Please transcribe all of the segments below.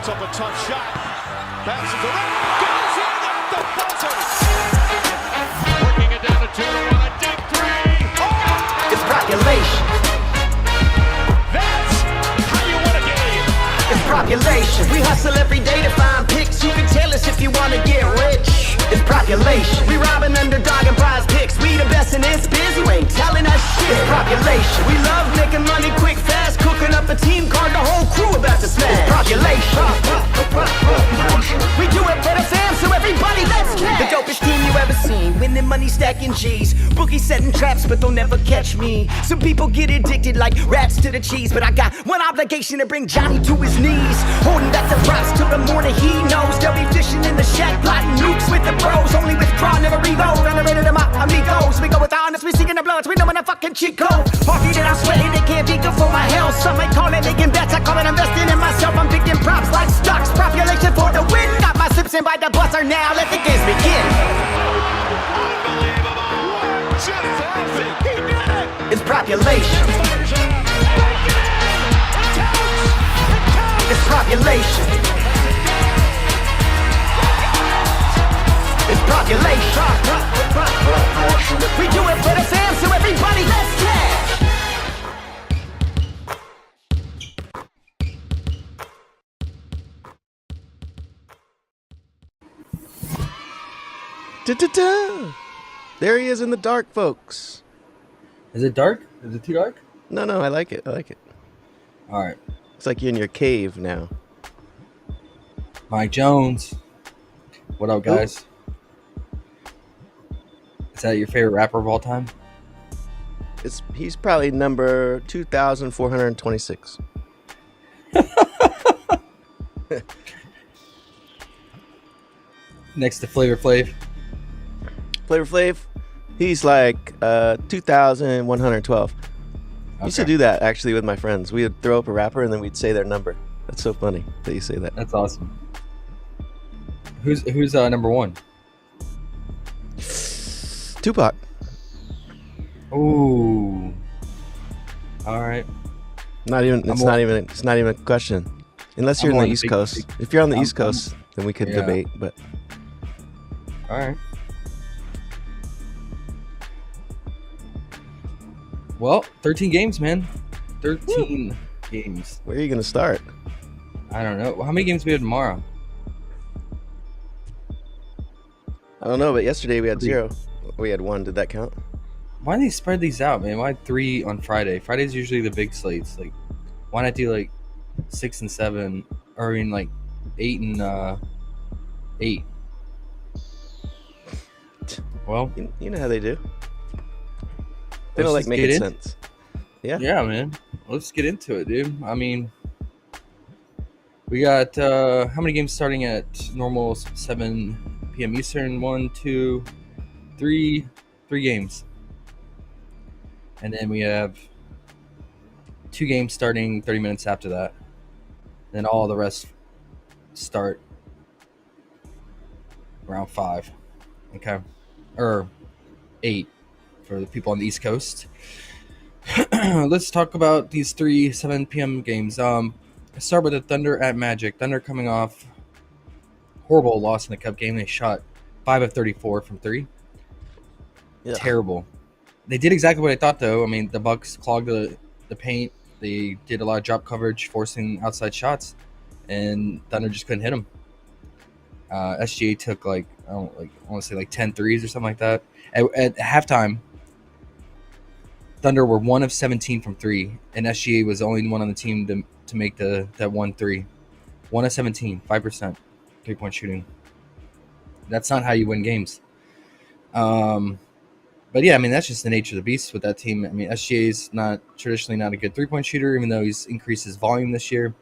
Puts up a tough shot. Passes around. Goes in at the buzzer. Working it down to 2-1. A deep three. Oh! It's population. That's how you win a game. It's population. We hustle every day to find picks. You can tell us if you want to get rich. It's population. We robbing Underdog and PrizePicks. We the best in this biz. You ain't telling us shit. It's population. We love making money quick, fast. Cooking up a team card. The whole crew about to smash. It's population. We do it for the fam, so everybody let's cash. The dopest team you ever seen. Winning money, stacking G's. Bookies setting traps, but they'll never catch me. Some people get addicted like rats to the cheese. But I got one obligation to bring Johnny to his knees. Holding back the props till the morning he knows. They'll be fishing in the shack, plotting nukes with the bros. Only withdraw, never reload. Underrated to my amigos. We go with honest, we seeking the bloods. We know when a fucking cheat code. Party that I'm sweating, they can't be good for my health. Some might call it making bets, I call it investing in myself. I'm picking props like stocks. Population for the win. Got my sips in by the buzzer now. Let the games begin. Unbelievable. Just perfect. He did it. It's population. It's population. It's population. We do it for the fam, so everybody let's cash. Da-da-da. There he is in the dark, folks. Is it dark? Is it too dark? No, I like it. I like it. All right. It's like you're in your cave now. Mike Jones. What up, guys? Is that your favorite rapper of all time? He's probably number 2,426. Next to Flavor Flav. Flavor Flav, he's like 2,112. I used to do that actually with my friends. We would throw up a rapper and then we'd say their number. That's so funny that you say that. That's awesome. Who's number one? Tupac. Ooh. All right. It's not even a question. Unless you're on the East Coast. If you're on the East Coast, then we could debate. But all right. Well, 13 games, man. 13 games. Where are you gonna start? I don't know. How many games do we have tomorrow? I don't know, but yesterday we had 0. We had 1. Did that count? Why do they spread these out, man? Why 3 on Friday? Friday's usually the big slates. Like, why not do like 6 and 7, or I mean like 8 and 8? Well, you know how they do. They don't like making sense. Yeah. Yeah, man. Let's get into it, dude. I mean, we got how many games starting at normal 7 p.m. Eastern? 1, 2, 3 games. And then we have 2 games starting 30 minutes after that. Then all the rest start around 5. Okay. Or 8 for the people on the East Coast. Let's talk about these 3 7 p.m. games. Let's start with the Thunder at Magic. Thunder coming off horrible loss in the Cup game. They shot 5 of 34 from 3. Yeah. Terrible. They did exactly what I thought, though. I mean, the Bucks clogged the paint. They did a lot of drop coverage, forcing outside shots, and Thunder just couldn't hit them. SGA took I want to say 10 threes or something like that. At halftime, Thunder were 1 of 17 from 3, and SGA was the only one on the team to make that 1 3. 1 of 17, 5% 3-point shooting. That's not how you win games. But yeah, I mean, that's just the nature of the beast with that team. I mean, SGA is traditionally not a good 3-point shooter, even though he's increased his volume this year.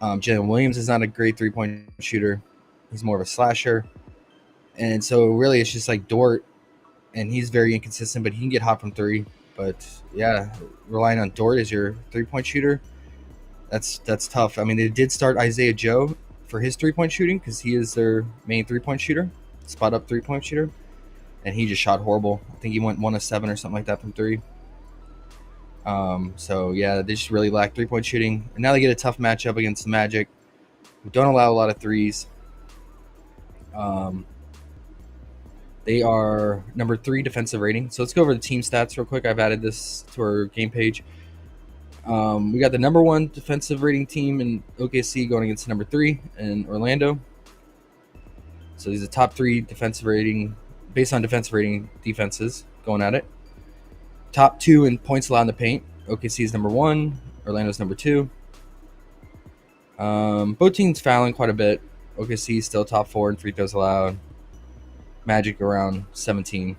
Jalen Williams is not a great 3-point shooter. He's more of a slasher. And so really it's just like Dort, and he's very inconsistent, but he can get hot from 3. But yeah, relying on Dort as your 3-point shooter, that's tough. I mean, they did start Isaiah Joe for his 3-point shooting because he is their main 3-point shooter, spot up 3-point shooter, and he just shot horrible. I think he went 1 of 7 or something like that from 3. So yeah, they just really lack 3-point shooting, and now they get a tough matchup against the Magic. who don't allow a lot of threes. They are number 3 defensive rating. So let's go over the team stats real quick. I've added this to our game page. We got the number 1 defensive rating team in OKC going against number 3 in Orlando. So these are the top 3 defensive rating, based on defensive rating defenses going at it. Top 2 in points allowed in the paint. OKC is number 1. Orlando's number 2. Both teams fouling quite a bit. OKC is still top 4 in free throws allowed. Magic around 17.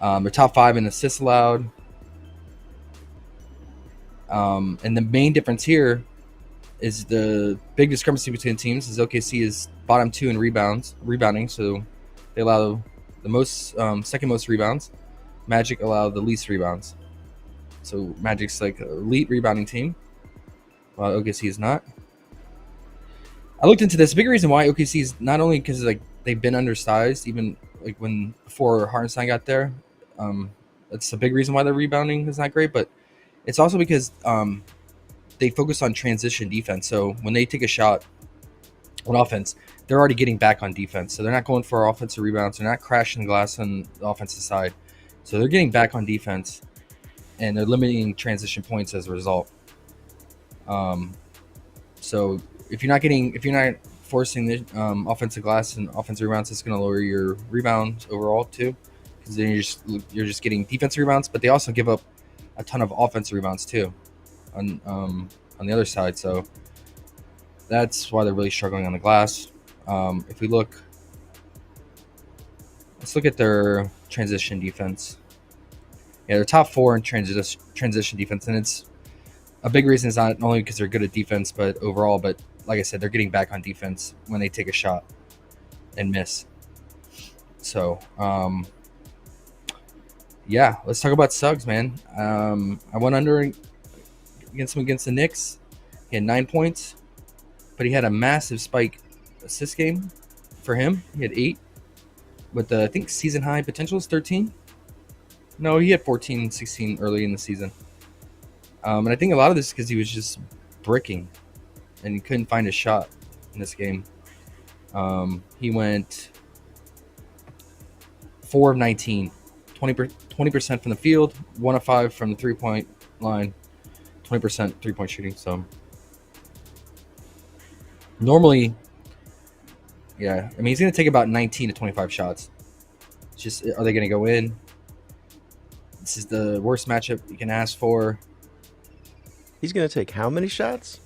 They're top 5 in assists allowed. And the main difference here is the big discrepancy between teams is OKC is bottom 2 in rebounding, so they allow the most second most rebounds. Magic allow the least rebounds. So Magic's like an elite rebounding team, while OKC is not. I looked into this. A big reason why OKC is not only because like they've been undersized, even like before Hartenstein got there. That's a big reason why their rebounding is not great, but it's also because they focus on transition defense. So when they take a shot on offense, they're already getting back on defense. So they're not going for offensive rebounds. They're not crashing the glass on the offensive side. So they're getting back on defense, and they're limiting transition points as a result. So if you're not forcing the offensive glass and offensive rebounds, it's going to lower your rebounds overall too, because then you're just getting defensive rebounds. But they also give up a ton of offensive rebounds too on the other side. So that's why they're really struggling on the glass. If we look, let's look at their transition defense. Yeah, they're top 4 in transition defense, and it's a big reason is not only because they're good at defense, but overall. But like I said, they're getting back on defense when they take a shot and miss. So, yeah, let's talk about Suggs, man. I went under against the Knicks. He had 9 points, but he had a massive spike assist game for him. He had 8, with I think season high potential is 13. No, he had 14, 16 early in the season. And I think a lot of this is because he was just bricking, and he couldn't find a shot in this game. He went 4 of 19, 20% from the field, 1 of 5 from the 3-point line, 20% 3-point shooting. So normally, yeah, I mean, he's going to take about 19 to 25 shots. It's just, are they going to go in? This is the worst matchup you can ask for. He's going to take how many shots?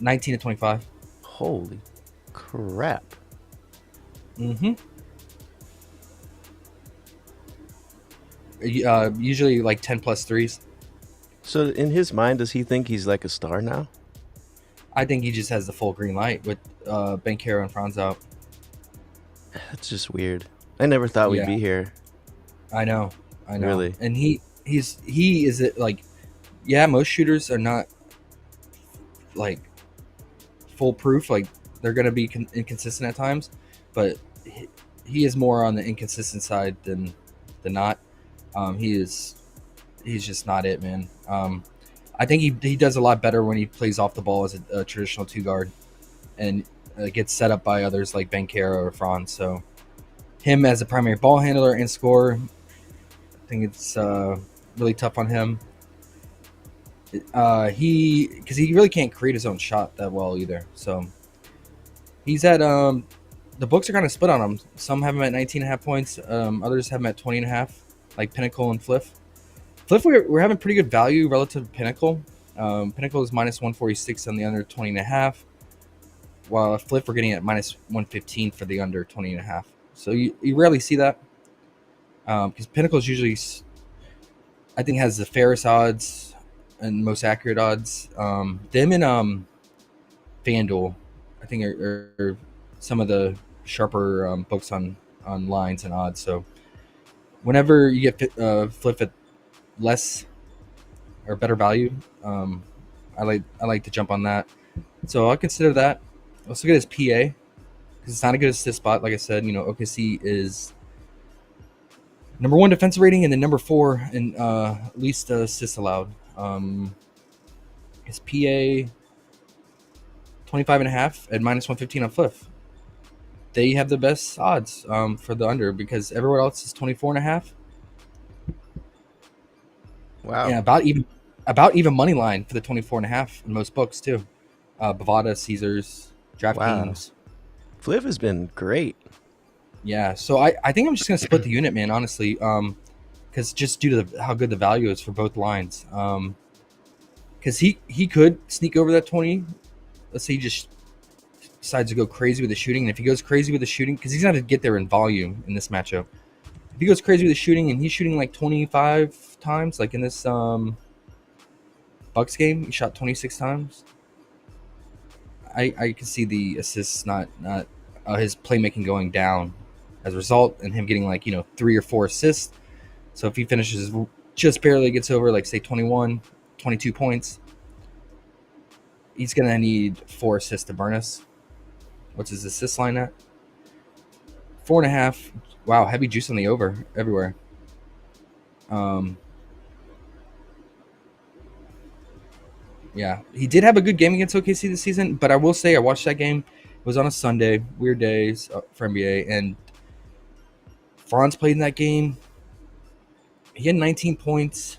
19 to 25. Holy crap. Mm-hmm. Usually like 10 plus threes. So in his mind, does he think he's like a star now? I think he just has the full green light with Banchero and Franz out. That's just weird. I never thought we'd be here. I know. Really? And he is it like, yeah, most shooters are not like foolproof. Like they're going to be inconsistent at times, but he is more on the inconsistent side than not. He's just not it, man. I think he does a lot better when he plays off the ball as a traditional 2 guard and gets set up by others like Banchero or Franz. So him as a primary ball handler and scorer, I think it's really tough on him. Because he really can't create his own shot that well either. So he's at the books are kind of split on him. Some have him at 19.5 points. Others have him at 20.5, like Pinnacle and Fliff. Fliff, we're having pretty good value relative to Pinnacle. Pinnacle is minus 146 on the under 20.5, while Fliff we're getting at minus 115 for the under 20.5. So you rarely see that, because Pinnacle is usually, I think, has the fairest odds and most accurate odds. Them and FanDuel, I think, are some of the sharper books on lines and odds. So whenever you get Fliff at less or better value, I like to jump on that. So I'll consider that. Let's look at his PA, because it's not a good assist spot. Like I said, OKC is number 1 defensive rating and then number 4 in least assists allowed. His PA 25.5 at -115 on Fliff. They have the best odds for the under because everywhere else is 24.5. Wow. Yeah, about even money line for the 24.5 in most books too. Bovada, Caesars, DraftKings. Fliff has been great. Yeah, so I think I'm just gonna split the unit, man. Honestly, because just due to how good the value is for both lines. Because he could sneak over that 20. Let's say he just decides to go crazy with the shooting, and if he goes crazy with the shooting, because he's gonna have to get there in volume in this matchup. If he goes crazy with the shooting and he's shooting like 25 times, like in this Bucks game, he shot 26 times. I can see the assists not his playmaking going down as a result, and him getting like 3 or 4 assists. So if he finishes just barely gets over like say 21, 22 points, he's gonna need 4 assists to burn us. What's his assist line at? 4.5. Wow, heavy juice on the over everywhere. Yeah, he did have a good game against OKC this season, but I will say I watched that game. It was on a Sunday, weird days for NBA, and Franz played in that game. He had 19 points,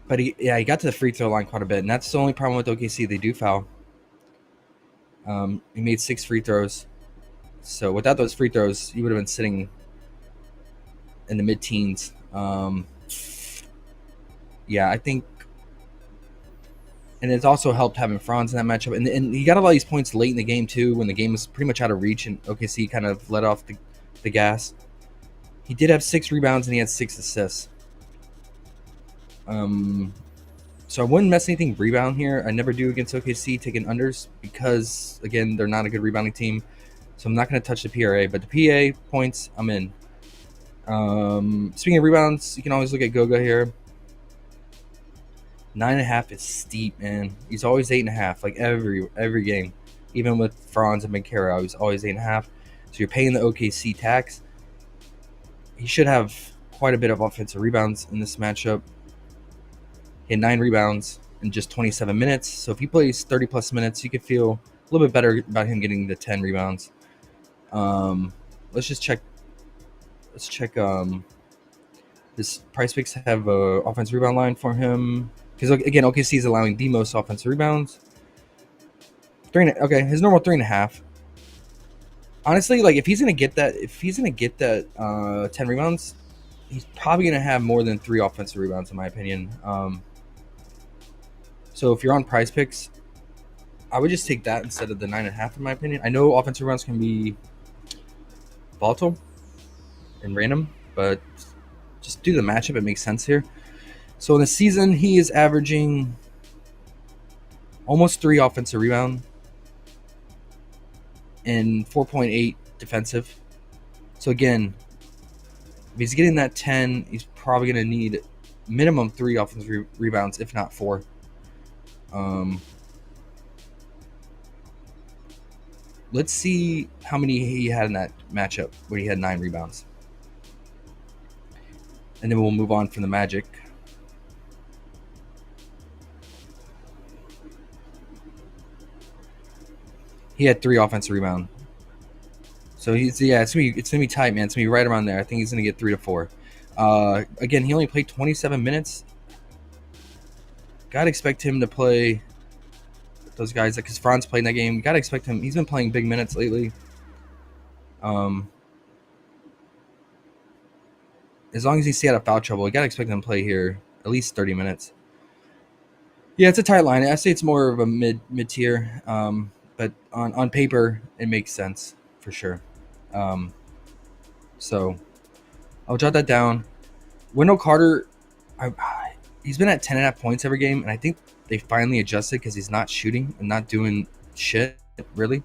but he got to the free throw line quite a bit, and that's the only problem with OKC. They do foul. He made 6 free throws, so without those free throws, he would have been sitting in the mid-teens. Yeah, I think, and it's also helped having Franz in that matchup, and he got a lot of these points late in the game too, when the game was pretty much out of reach, and OKC kind of let off the gas. He did have 6 rebounds and he had 6 assists. So I wouldn't mess anything rebound here. I never do against OKC taking unders because again they're not a good rebounding team, so I'm not going to touch the PRA. But the PA points, I'm in. Speaking of rebounds, you can always look at Goga here. 9.5 is steep, man. He's always 8.5, like every game. Even with Franz and Bencaro, he's always 8.5. So you're paying the OKC tax. He should have quite a bit of offensive rebounds in this matchup. He had 9 rebounds in just 27 minutes. So if he plays 30 plus minutes, you could feel a little bit better about him getting the 10 rebounds. Let's just check. Let's check. This PrizePicks have a offensive rebound line for him. Because again, OKC is allowing the most offensive rebounds. Okay, his normal 3.5. Honestly, like if he's gonna get that 10 rebounds, he's probably gonna have more than 3 offensive rebounds, in my opinion. So if you're on PrizePicks, I would just take that instead of the 9.5, in my opinion. I know offensive rebounds can be volatile and random, but just do the matchup; it makes sense here. So in the season, he is averaging almost 3 offensive rebound and 4.8 defensive. So again, if he's getting that 10, he's probably going to need minimum 3 offensive rebounds, if not 4. Let's see how many he had in that matchup where he had 9 rebounds. And then we'll move on from the Magic. He had 3 offensive rebound. So it's gonna be tight, man. It's gonna be right around there. I think he's gonna get 3 to 4. Again, he only played 27 minutes. Gotta expect him to play those guys, like because Franz played in that game. Gotta expect him. He's been playing big minutes lately. As long as he stay out of foul trouble, you gotta expect him to play here at least 30 minutes. Yeah, it's a tight line. I say it's more of a mid tier. But on paper, it makes sense for sure. So I'll jot that down. Wendell Carter, he's been at 10.5 points every game, and I think they finally adjusted because he's not shooting and not doing shit, really.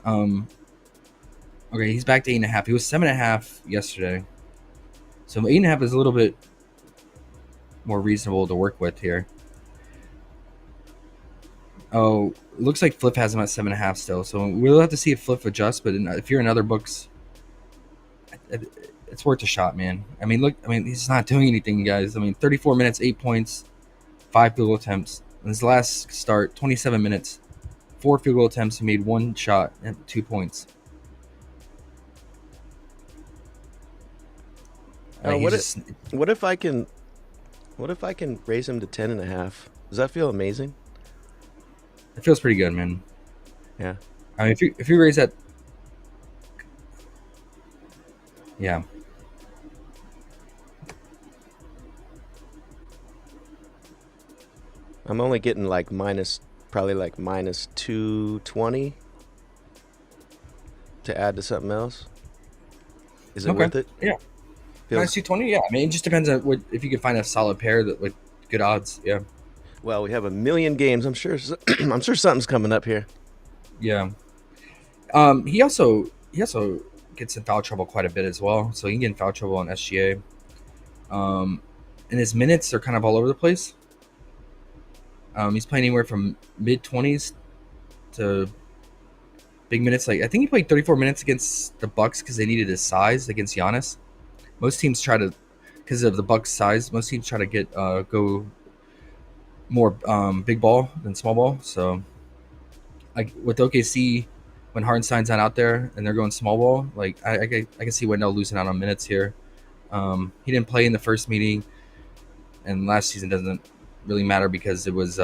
Okay, he's back to 8.5. He was 7.5 yesterday. So 8.5 is a little bit more reasonable to work with here. Oh, it looks like Fliff has him at 7.5 still. So we'll have to see if Fliff adjusts. But if you're in other books, it's worth a shot, man. I mean, look. I mean, he's not doing anything, guys. I mean, 34 minutes, 8 points, 5 field goal attempts. In his last start, 27 minutes, 4 field goal attempts. He made 1 shot and 2 points. What He's if I can raise him to 10.5? Does that feel amazing? it feels pretty good, man. Yeah. I mean, if you raise that, yeah. I'm only getting like probably like minus 220 to add to something else. Is it worth it? Yeah. Minus 220. Yeah. I mean, it just depends on if you can find a solid pair that with good odds. Yeah. Well, we have a million games. I'm sure something's coming up here. Yeah. He also gets in foul trouble quite a bit as well. So he can get in foul trouble on SGA. And his minutes are kind of all over the place. He's playing anywhere from mid 20s to big minutes. Like I think he played 34 minutes against the Bucks because they needed his size against Giannis. Most teams try to, because of the Bucks' size, most teams try to get go more big ball than small ball. So, like with OKC, when Hardenstein's not out there and they're going small ball, like I can see Wendell losing out on minutes here. He didn't play in the first meeting, and last season doesn't really matter because it was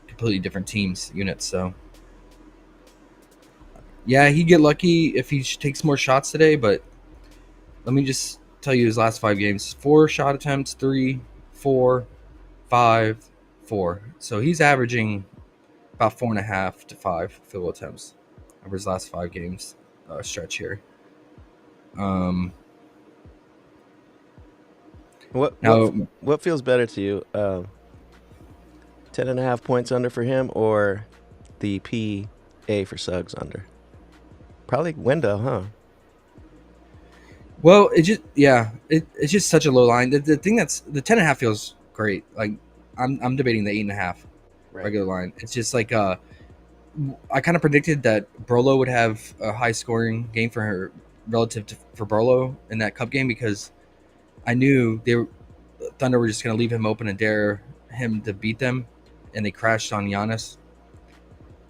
completely different teams units. So, yeah, he'd get lucky if he takes more shots today, but let me just tell you his last 5 games: 4 shot attempts, 3, 4, 5, 4. So he's averaging about 4.5 to 5 field goal attempts over his last 5 games stretch here. What feels better to you? 10.5 points under for him, or the PA for Suggs under? Probably Wendell, huh? Well, it's just such a low line. The thing that's the 10.5 feels great. Like I'm debating the 8.5 regular line. It's just like I kind of predicted that Brolo would have a high scoring game for her relative to for Brolo in that cup game because I knew Thunder were just going to leave him open and dare him to beat them, and they crashed on Giannis.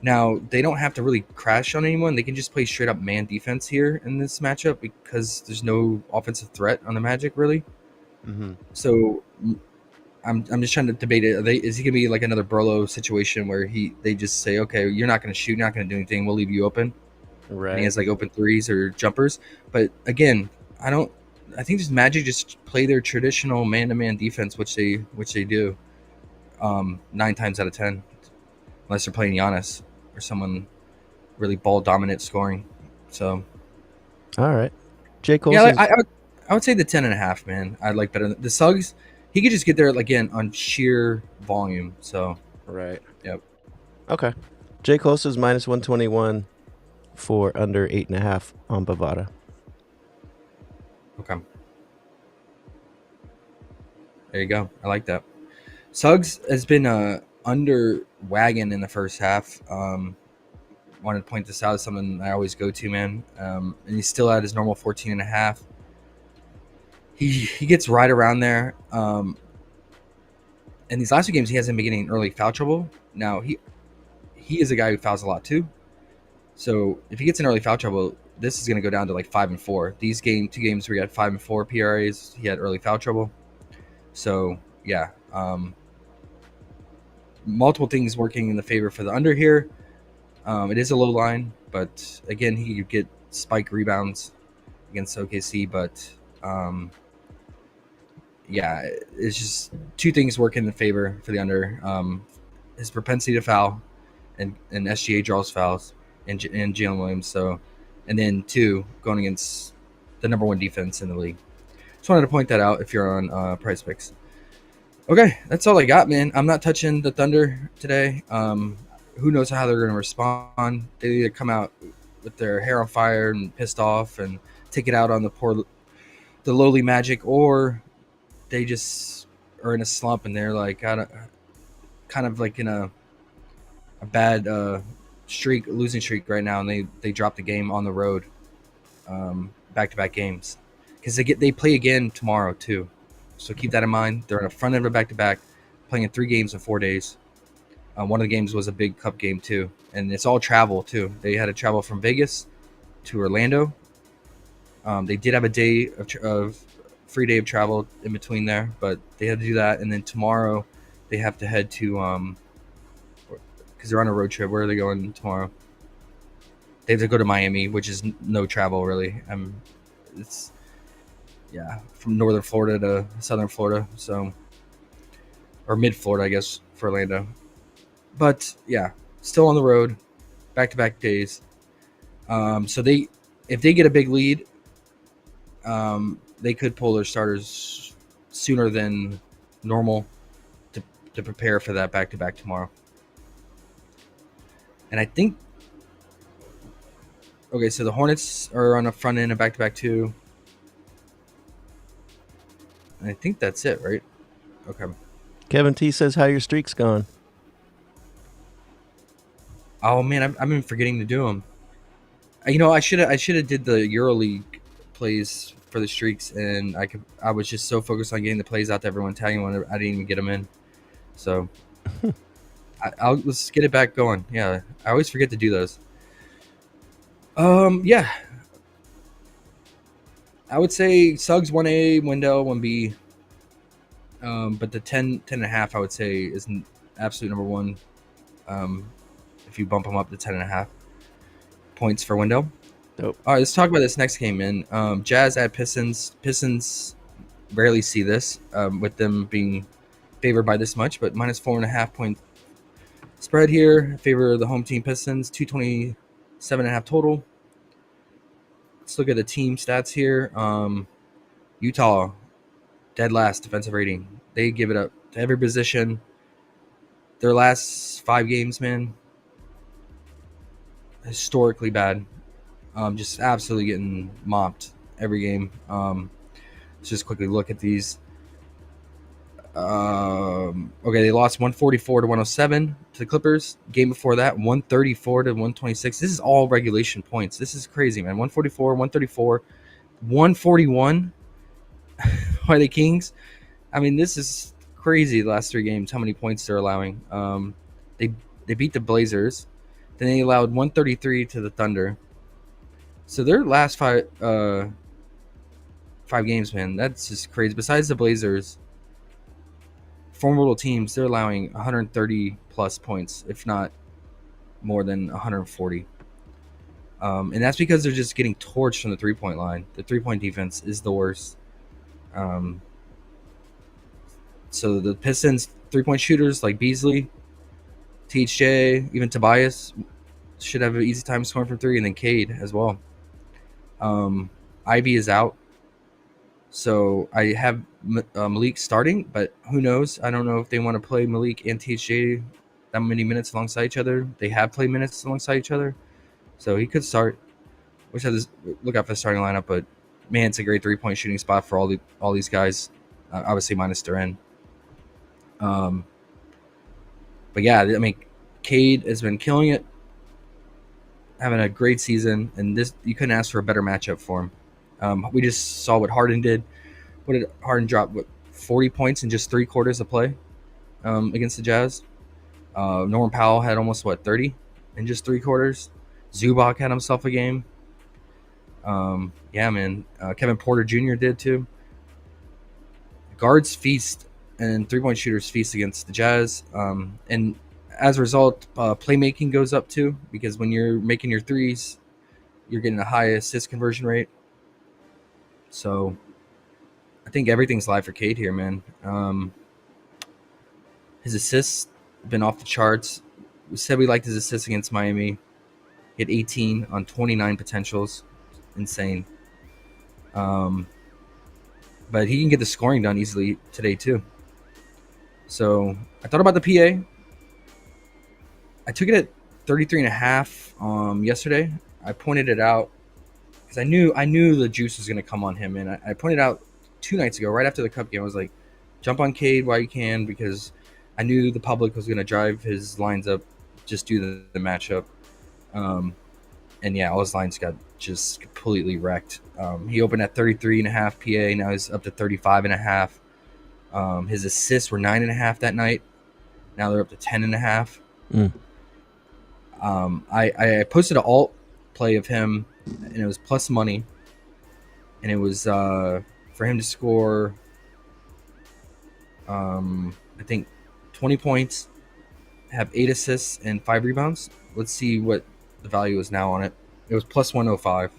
Now, they don't have to really crash on anyone. They can just play straight up man defense here in this matchup because there's no offensive threat on the Magic, really. Mm-hmm. So I'm just trying to debate it. Is he going to be like another Brolo situation where they just say, okay, you're not going to shoot, you're not going to do anything, we'll leave you open. Right. And he has like open threes or jumpers. But again, I think just Magic just play their traditional man-to-man defense, which they do 9 times out of 10, unless they're playing Giannis or someone really ball dominant scoring. So, all right, J. Coulson. Yeah, I would say the 10.5, man. I'd like better than the Suggs. He could just get there again on sheer volume. So, right. Yep. Okay. J. Coulson's minus 121 for under 8.5 on Bovada. Okay. There you go. I like that. Suggs has been under wagon in the first half. Wanted to point this out as something I always go to, man. And he's still at his normal 14.5. He gets right around there. In these last 2 games, he hasn't been getting early foul trouble. Now he is a guy who fouls a lot too. So if he gets in early foul trouble, this is going to go down to like 5 and 4. These 2 games where he had 5 and 4 PRAs, he had early foul trouble. So yeah, multiple things working in the favor for the under here. It is a low line, but again, he could get spike rebounds against OKC. But yeah, it's just 2 things working in favor for the under: his propensity to foul, and SGA draws fouls, and Jalen Williams. So, and then 2 going against the number 1 defense in the league. Just wanted to point that out if you're on PrizePicks. Okay, that's all I got, man. I'm not touching the Thunder today. Who knows how they're going to respond? They either come out with their hair on fire and pissed off and take it out on the lowly Magic, or they just are in a slump and they're like kind of like in a bad losing streak right now, and they drop the game on the road, back-to-back games, because they play again tomorrow too. So keep that in mind. They're on the front end of a back-to-back, playing in 3 games in 4 days. One of the games was a big cup game too, and it's all travel too. They had to travel from Vegas to Orlando. They did have a day of free day of travel in between there, but they had to do that. And then tomorrow they have to head to because they're on a road trip. Where are they going tomorrow? They have to go to Miami, which is no travel really. It's from northern Florida to southern Florida, so or mid Florida, I guess, for Orlando. But yeah, still on the road, back-to-back days. So if they get a big lead, they could pull their starters sooner than normal to prepare for that back-to-back tomorrow. And I think, okay, so the Hornets are on the front end of back-to-back too. And I think that's it, right? Okay. Kevin T says, how your streak's gone? Oh man, I've been forgetting to do them. I should have did the EuroLeague plays for the streaks, and I was just so focused on getting the plays out to everyone, tagging one. I didn't even get them in. So let's get it back going. Yeah, I always forget to do those. Yeah, I would say Suggs 1A, Wendell 1B. But the 10.5 I would say is absolute number one. If you bump them up to 10.5 points for Wendell. Dope. All right, let's talk about this next game, man. Jazz at Pistons. Pistons rarely see this with them being favored by this much, but minus 4.5 point spread here. Favor of the home team Pistons. 227.5 total. Let's look at the team stats here. Utah, dead last defensive rating. They give it up to every position. Their last 5 games, man, historically bad. Just absolutely getting mopped every game. Let's just quickly look at these. Okay, they lost 144 to 107 to the Clippers. Game before that, 134 to 126. This is all regulation points. This is crazy, man. 144, 134, 141 by the Kings. I mean, this is crazy. The last 3 games, how many points they're allowing. They beat the Blazers. Then they allowed 133 to the Thunder. So their last 5 games, man, that's just crazy. Besides the Blazers, formidable teams, they're allowing 130 plus points, if not more than 140. And that's because they're just getting torched from the 3-point line. The 3-point defense is the worst. So the Pistons 3-point shooters like Beasley, THJ, even Tobias should have an easy time scoring from 3, and then Cade as well. Ivy is out. So I have Malik starting, but who knows? I don't know if they want to play Malik and THJ that many minutes alongside each other. They have played minutes alongside each other, so he could start. Wish I just look out for the starting lineup, but man, it's a great 3-point shooting spot for all these guys. Obviously minus Duren. But yeah, I mean, Cade has been killing it, having a great season, and this you couldn't ask for a better matchup for him. We just saw what Harden did. What did Harden drop? 40 points in just 3 quarters of play against the Jazz. Norman Powell had almost 30 in just 3 quarters. Zubac had himself a game. Yeah, man. Kevin Porter Jr. did too. Guards feast and 3-point shooters feast against the Jazz. And as a result, playmaking goes up too, because when you're making your threes, you're getting a high assist conversion rate. So I think everything's live for Cade here, man. His assists been off the charts. We said we liked his assists against Miami. He had 18 on 29 potentials. Insane. But he can get the scoring done easily today too. So I thought about the PA. I took it at 33.5 yesterday. I pointed it out because I knew the juice was going to come on him, and I pointed out 2 nights ago, right after the Cup game. I was like, jump on Cade while you can, because I knew the public was going to drive his lines up, just due to the matchup. And yeah, all his lines got just completely wrecked. He opened at 33.5 PA. Now he's up to 35.5. His assists were 9.5 that night. Now they're up to 10.5. Mm. I posted an alt play of him, and it was plus money, and it was for him to score, I think, 20 points, have 8 assists and 5 rebounds. Let's see what the value is now on it. It was plus 105.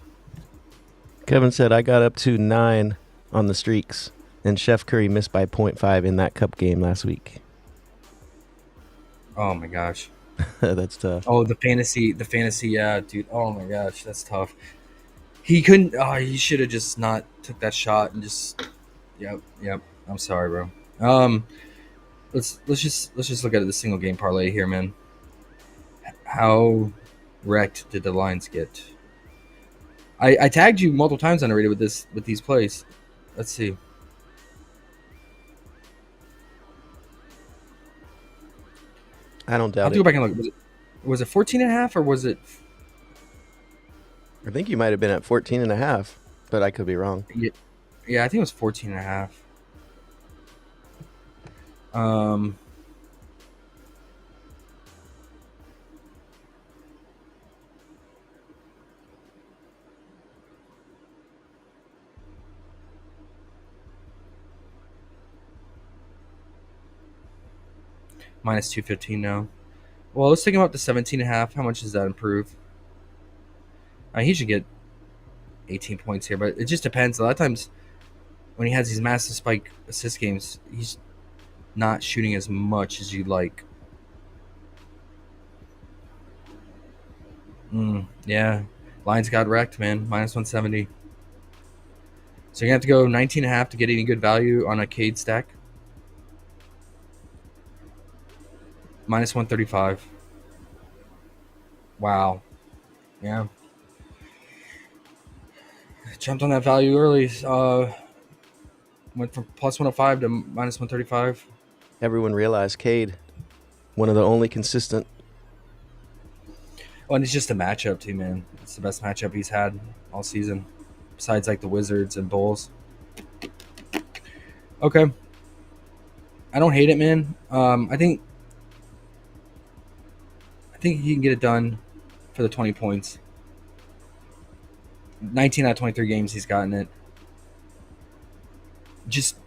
Kevin said I got up to 9 on the streaks, and Chef Curry missed by 0.5 in that cup game last week. Oh my gosh. That's tough. Oh, the fantasy, yeah, dude. Oh my gosh, that's tough. He couldn't. Oh, he should have just not took that shot and just. Yep. I'm sorry, bro. Let's just look at the single game parlay here, man. How wrecked did the lines get? I tagged you multiple times underrated with these plays. Let's see. I don't I'll doubt go it. back and look. Was it 14.5 or was it? I think you might have been at 14.5, but I could be wrong. Yeah, I think it was 14.5. Minus 215 now. Well, let's take him up to 17.5. How much does that improve? He should get 18 points here, but it just depends. A lot of times when he has these massive spike assist games, he's not shooting as much as you'd like. Yeah. Lions got wrecked, man. Minus 170. So you're going to have to go 19.5 to get any good value on a Cade stack. Minus 135. Wow. Yeah. Jumped on that value early. Went from plus 105 to minus 135. Everyone realized Cade, one of the only consistent. Oh, and it's just a matchup too, man. It's the best matchup he's had all season, besides like the Wizards and Bulls. Okay. I don't hate it, man. I think he can get it done for the 20 points. 19 out of 23 games he's gotten it. Just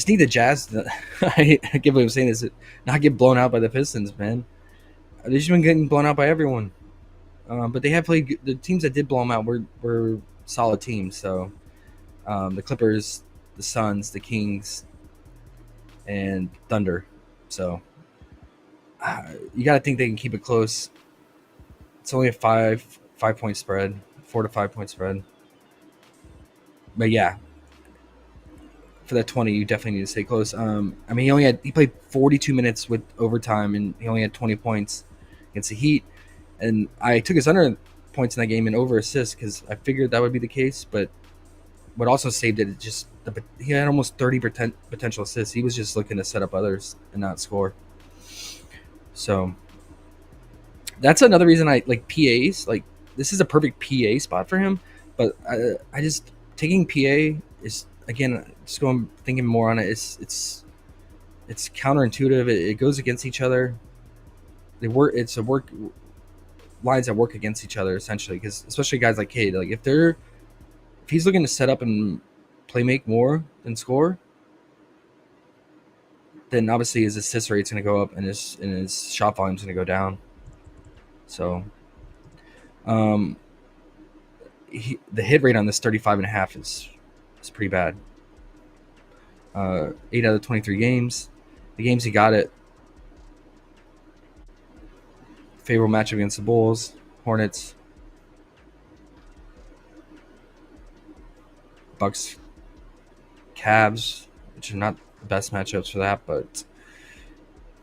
need the Jazz to, I get what I'm saying, is not get blown out by the Pistons, man. They've just been getting blown out by everyone. But they have played, the teams that did blow them out were solid teams. So the Clippers, the Suns, the Kings, and Thunder. So you got to think they can keep it close. It's only a 5-point spread, 4 to 5 point spread. But yeah, for that 20, you definitely need to stay close. I mean, he played 42 minutes with overtime, and he only had 20 points against the Heat. And I took his under points in that game and over assists because I figured that would be the case. But what also saved it, he had almost 30 potential assists. He was just looking to set up others and not score. So that's another reason I like PAs. Like, this is a perfect PA spot for him. But I just taking PA is, again, just thinking more on it. It's counterintuitive. It goes against each other. It's a work lines that work against each other essentially, because especially guys like Cade, like if he's looking to set up and play make more than score, then obviously his assist rate's going to go up and his shot volume's going to go down. So the hit rate on this 35.5 is pretty bad. 8 out of 23 games. The games he got it, favorable matchup against the Bulls, Hornets, Bucks, Cavs, which are not the best matchups for that, but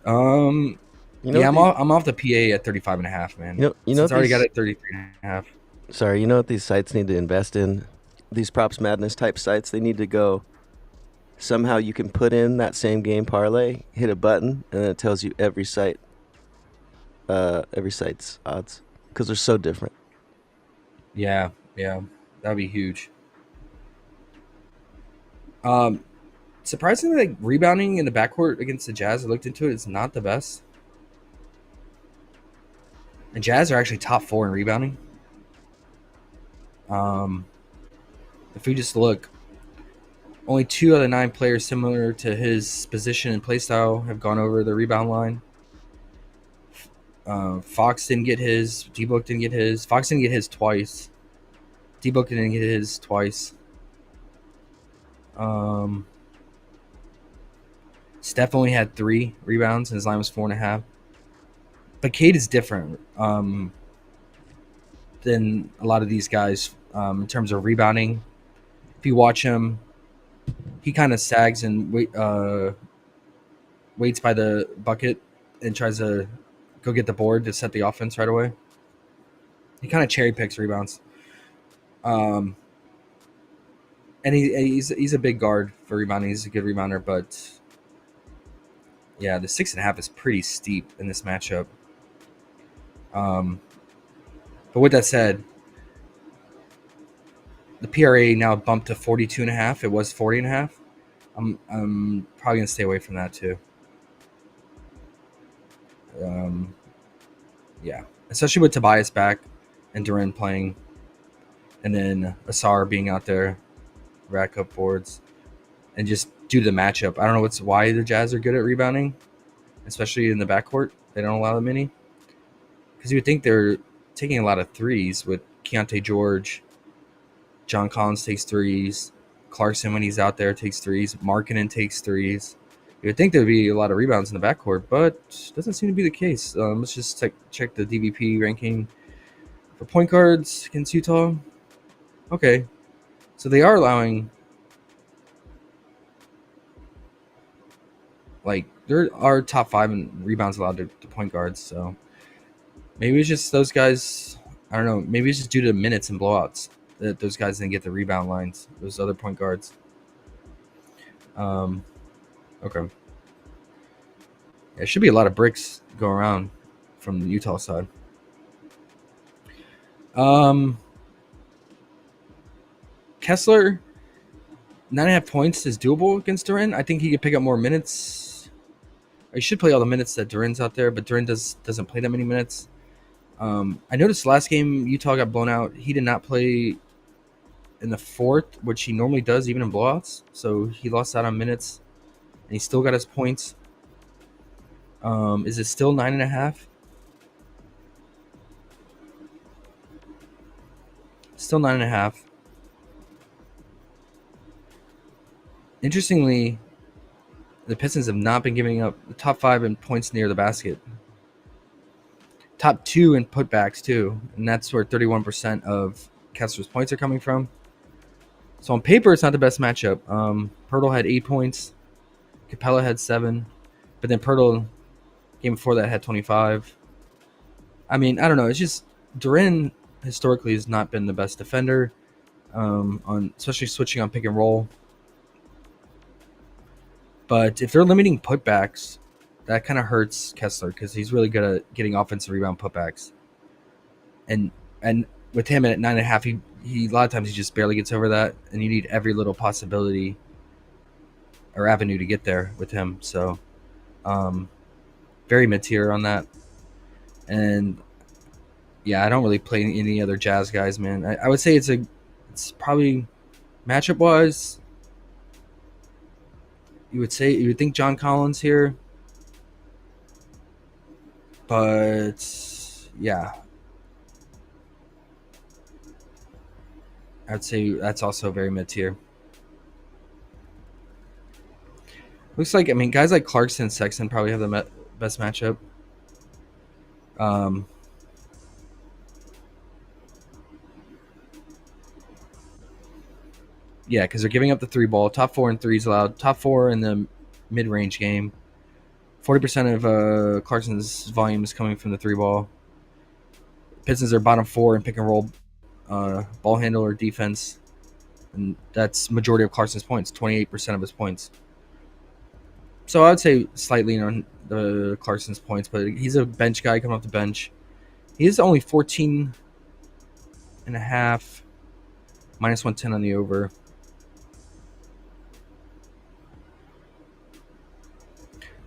I'm off the PA at 35.5, man. It's already got it at 33.5. Sorry, you know what these sites need to invest in? These props madness type sites, they need to go. Somehow you can put in that same game parlay, hit a button, and then it tells you every site's odds, because they're so different. Yeah, that'd be huge. Surprisingly, like, rebounding in the backcourt against the Jazz, I looked into it, it's not the best. The Jazz are actually top 4 in rebounding. If we just look, only 2 out of the 9 players similar to his position and play style have gone over the rebound line. Fox didn't get his. D-Book didn't get his. Fox didn't get his twice. D-Book didn't get his twice. Steph only had 3 rebounds, and his line was 4.5. But Cade is different than a lot of these guys in terms of rebounding. If you watch him, he kind of sags and waits by the bucket and tries to go get the board to set the offense right away. He kind of cherry picks rebounds. And he's a big guard for rebounding. He's a good rebounder, but yeah, the 6.5 is pretty steep in this matchup. But with that said, the PRA now bumped to 42.5. It was 40.5. I'm probably gonna stay away from that too. Yeah, especially with Tobias back and Duran playing, and then Asar being out there, rack up boards, and just due to the matchup, I don't know why the Jazz are good at rebounding, especially in the backcourt. They don't allow the mini, because you would think they're taking a lot of threes with Keontae George. John Collins takes threes. Clarkson, when he's out there, takes threes. Markkanen takes threes. You would think there would be a lot of rebounds in the backcourt, but doesn't seem to be the case. Let's just check the DVP ranking for point guards against Utah. Okay, so they are allowing, like, there are top 5 in rebounds allowed to point guards. So maybe it's just those guys. I don't know. Maybe it's just due to minutes and blowouts that those guys didn't get the rebound lines. Those other point guards. Okay. There should be a lot of bricks go around from the Utah side. Kessler, 9.5 points is doable against Duran. I think he could pick up more minutes. He should play all the minutes that Duran's out there, but Duran doesn't play that many minutes. I noticed last game Utah got blown out. He did not play in the 4th, which he normally does even in blowouts. So he lost out on minutes, and he still got his points. Is it still 9.5? Still 9.5. Interestingly, the Pistons have not been giving up the top 5 in points near the basket. Top 2 in putbacks too, and that's where 31% of Kessler's points are coming from. So on paper, it's not the best matchup. Pirtle had 8 points. Capella had 7. But then Pirtle, game before that, had 25. I mean, I don't know. It's just Duran historically has not been the best defender, especially switching on pick and roll. But if they're limiting putbacks, that kind of hurts Kessler because he's really good at getting offensive rebound putbacks. And with him at 9.5, he a lot of times he just barely gets over that, and you need every little possibility or avenue to get there with him. So, very mid-tier on that. And yeah, I don't really play any other Jazz guys, man. I would say it's probably matchup wise. You would think John Collins here, but yeah, I'd say that's also very mid-tier. Looks like, I mean, guys like Clarkson, Sexton probably have the best matchup. Yeah, because they're giving up the 3 ball. Top 4 in threes allowed. Top 4 in the mid-range game. 40% of Clarkson's volume is coming from the 3 ball. Pistons are bottom 4 in pick and roll ball handler defense. And that's majority of Clarkson's points, 28% of his points. So I would say slightly on the Clarkson's points, but he's a bench guy coming off the bench. He is only 14.5, minus 110 on the over.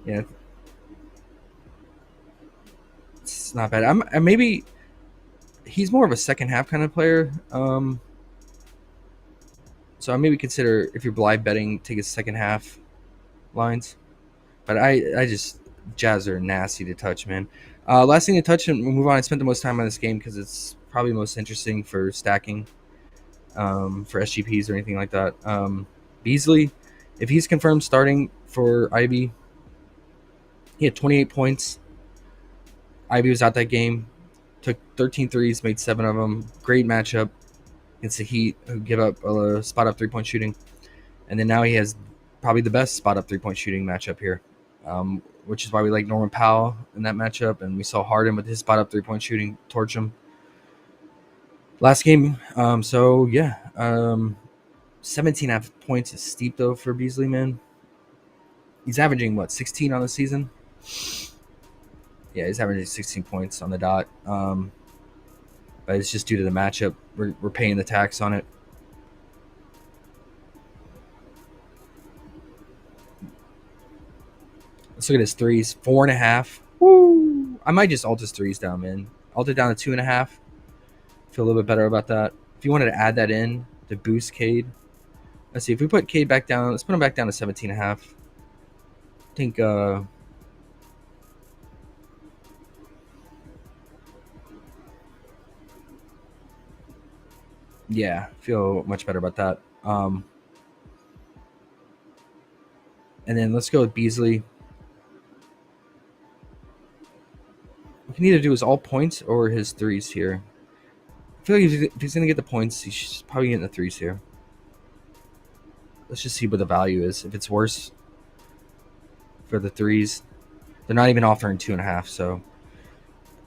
Yeah. It's not bad. And maybe he's more of a second half kind of player. So I maybe consider, if you're live betting, take his second half lines. But I just, Jazz are nasty to touch, man. Last thing to touch, and we'll move on. I spent the most time on this game because it's probably most interesting for stacking, for SGPs or anything like that. Beasley, if he's confirmed starting for IB, he had 28 points. IB was out that game, took 13 threes, made 7 of them. Great matchup against the Heat, who give up a spot-up three-point shooting. And then now he has probably the best spot-up three-point shooting matchup here, which is why we like Norman Powell in that matchup. And we saw Harden with his spot-up three-point shooting torch him last game. 17.5 points is steep, though, for Beasley, man. He's averaging, 16 on the season? Yeah, he's averaging 16 points on the dot. But it's just due to the matchup. We're paying the tax on it. Let's look at his threes. 4.5. Woo! I might just alt his threes down, man. Alt it down to 2.5. Feel a little bit better about that. If you wanted to add that in to boost Cade. Let's see. If we put Cade back down, let's put him back down to 17.5. I think... yeah, feel much better about that. And then let's go with Beasley. We can either do his all points or his threes here. I feel like if he's going to get the points, he's probably getting the threes here. Let's just see what the value is. If it's worse for the threes, they're not even offering 2.5, so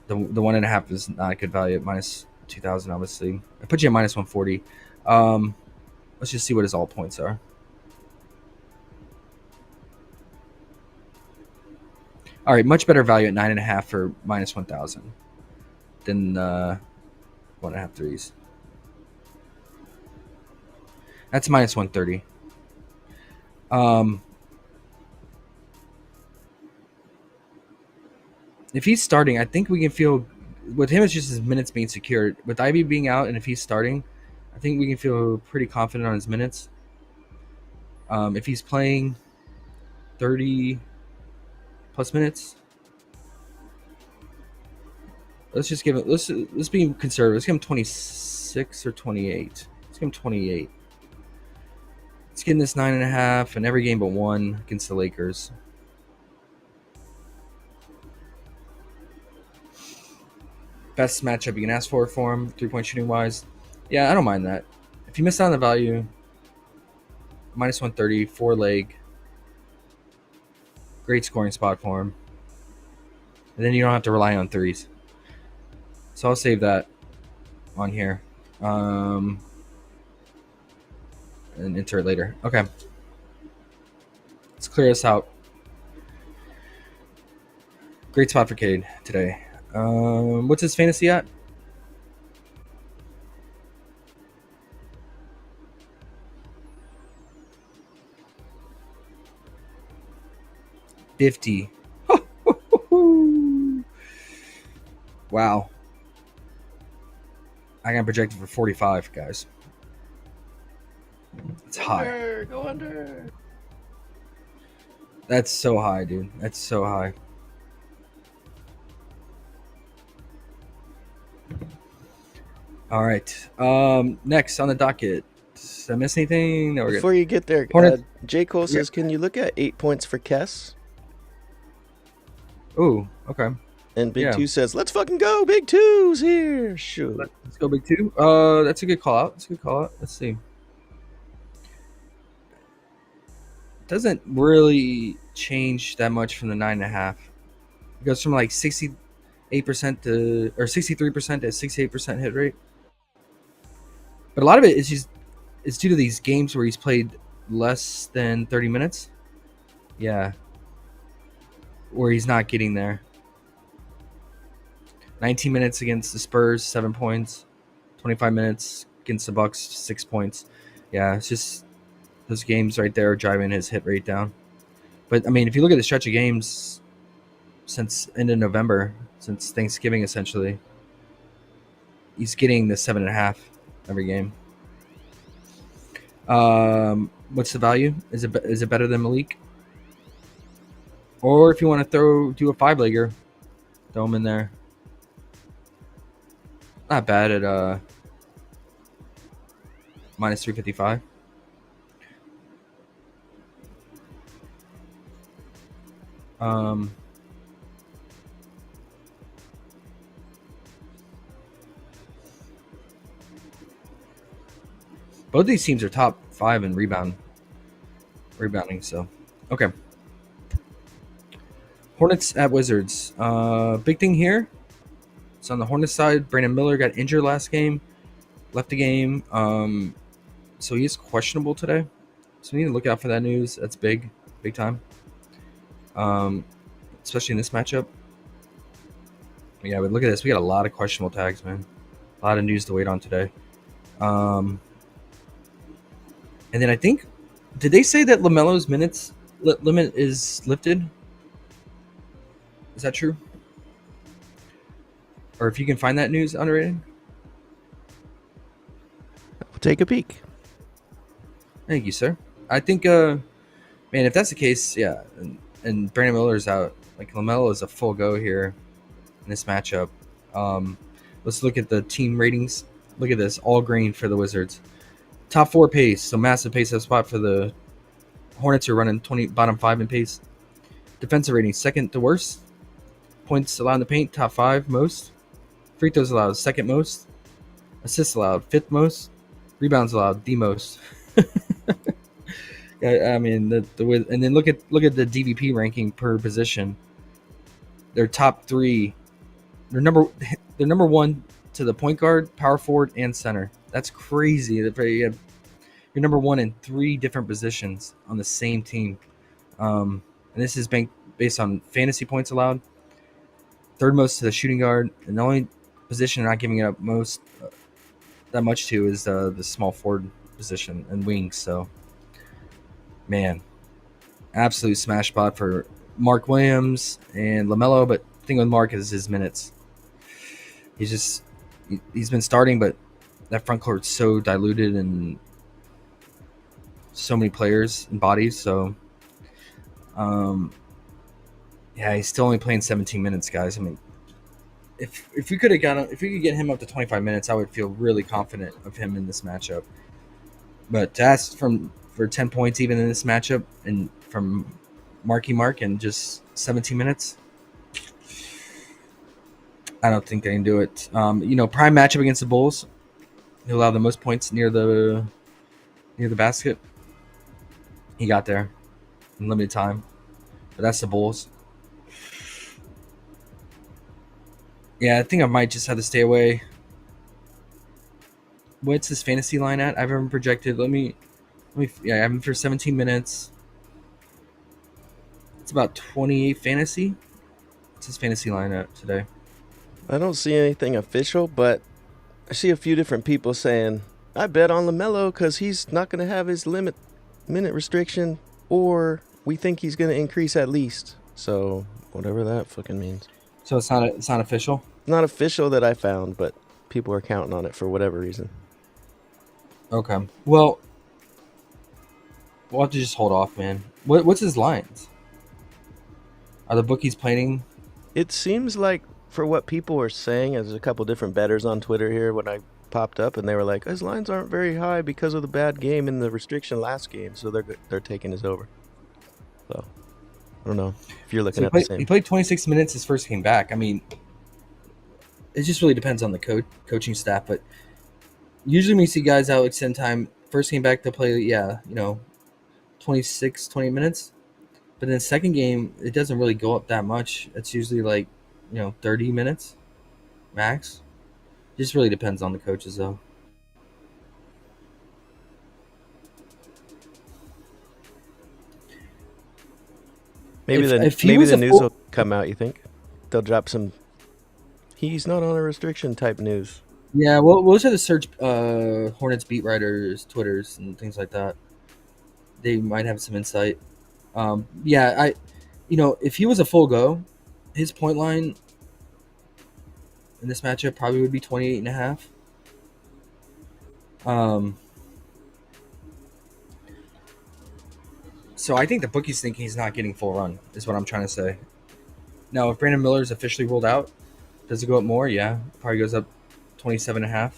the 1.5 is not a good value at minus 2,000, obviously. I put you at minus 140. Let's just see what his all points are. All right, much better value at 9.5 for minus 1,000 than 1.5 threes. That's minus 130. If he's starting, I think we can feel with him. It's just his minutes being secured. With Ivy being out, and if he's starting, I think we can feel pretty confident on his minutes. If he's playing 30 plus minutes, let's just give it. Let's be conservative. Let's give him 26 or 28. Let's give him 28. Let's get in this 9.5 in every game but one against the Lakers. Best matchup you can ask for him, 3-point shooting wise. Yeah, I don't mind that. If you miss out on the value, minus 130, 4-leg. Great scoring spot for him. And then you don't have to rely on threes. So I'll save that on here. And enter it later. Okay. Let's clear this out. Great spot for Cade today. What's his fantasy at? $50. Wow. I got projected for 45, guys. It's high. Go under. That's so high, dude. That's so high. All right. Next on the docket. Did I miss anything? No, we're good. Before you get there, Hornets. J. Cole says, can you look at 8 points for Kess? Ooh, okay. And Big Two says, let's fucking go. Big Two's here. Sure. Let's go Big Two. That's a good call out. Let's see. Doesn't really change that much from the 9.5. It goes from like 68% to, or 63% to 68% hit rate. But a lot of it is just, it's due to these games where he's played less than 30 minutes. Yeah. Where he's not getting there. 19 minutes against the Spurs, 7 points. 25 minutes against the Bucks, 6 points. Yeah, it's just those games right there are driving his hit rate down. But, I mean, if you look at the stretch of games, since end of November, since Thanksgiving essentially. He's getting the 7.5 every game. What's the value? Is it better than Malik? Or if you want to do a 5-legger, throw him in there. Not bad at minus 355. Both these teams are top 5 in rebounding. So, okay. Hornets at Wizards. Big thing here. It's on the Hornets side. Brandon Miller got injured last game, left the game. So he is questionable today. So we need to look out for that news. That's big time. Especially in this matchup. Yeah, but look at this. We got a lot of questionable tags, man. A lot of news to wait on today. And then I think, did they say that LaMelo's minutes limit is lifted? Is that true? Or if you can find that news, underrated? We'll take a peek. Thank you, sir. I think, man, if that's the case, yeah, and Brandon Miller's out, like LaMelo is a full go here in this matchup. Let's look at the team ratings. Look at this, all green for the Wizards. Top 4 pace, so massive pace up spot for the Hornets are running bottom 5 in pace. Defensive rating, second to worst. Points allowed in the paint, top 5 most. Free throws allowed, second most. Assists allowed, 5th most. Rebounds allowed, the most. I mean, and then look at the DVP ranking per position. They're top 3. They're number 1 to the point guard, power forward, and center. That's crazy. You're number 1 in 3 different positions on the same team. And this is based on fantasy points allowed. Third most to the shooting guard, and the only position not giving it up that much to is the small forward position and wings. So, man, absolute smash spot for Mark Williams and LaMelo. But the thing with Mark is his minutes. He's been starting, but that front court's so diluted and so many players and bodies. So, yeah, he's still only playing 17 minutes, guys. I mean, if we could get him up to 25 minutes, I would feel really confident of him in this matchup. But to ask for 10 points even in this matchup and from Marky Mark in just 17 minutes, I don't think they can do it. Prime matchup against the Bulls. He allowed the most points near the basket. He got there in limited time. But that's the Bulls. Yeah, I think I might just have to stay away. What's his fantasy line at? I've ever projected. I have him for 17 minutes. It's about 28 fantasy. What's his fantasy line at today? I don't see anything official, but I see a few different people saying, I bet on LaMelo because he's not going to have his minute restriction, or we think he's going to increase at least. So whatever that fucking means. So it's not official? Not official that I found, but people are counting on it for whatever reason. Okay. Well, we'll have to just hold off, man. What's his lines? Are the bookies playing? It seems like, for what people are saying, there's a couple different bettors on Twitter here when I popped up, and they were like, his lines aren't very high because of the bad game and the restriction last game, so they're taking his over. So, I don't know if you're looking at the same. He played 26 minutes his first game back. I mean, it just really depends on the coaching staff, but usually when you see guys out extend time, first game back to play, 26, 20 minutes. But then second game, it doesn't really go up that much. It's usually like, 30 minutes max. Just really depends on the coaches, though. Maybe the news will come out, you think? They'll drop some he's not on a restriction type news. Yeah, we'll just have to search Hornets beat writers, Twitters, and things like that. They might have some insight. If he was a full go, his point line in this matchup probably would be 28.5. So I think the bookies think he's not getting full run, is what I'm trying to say. Now, if Brandon Miller is officially ruled out, does it go up more? Yeah, probably goes up 27.5.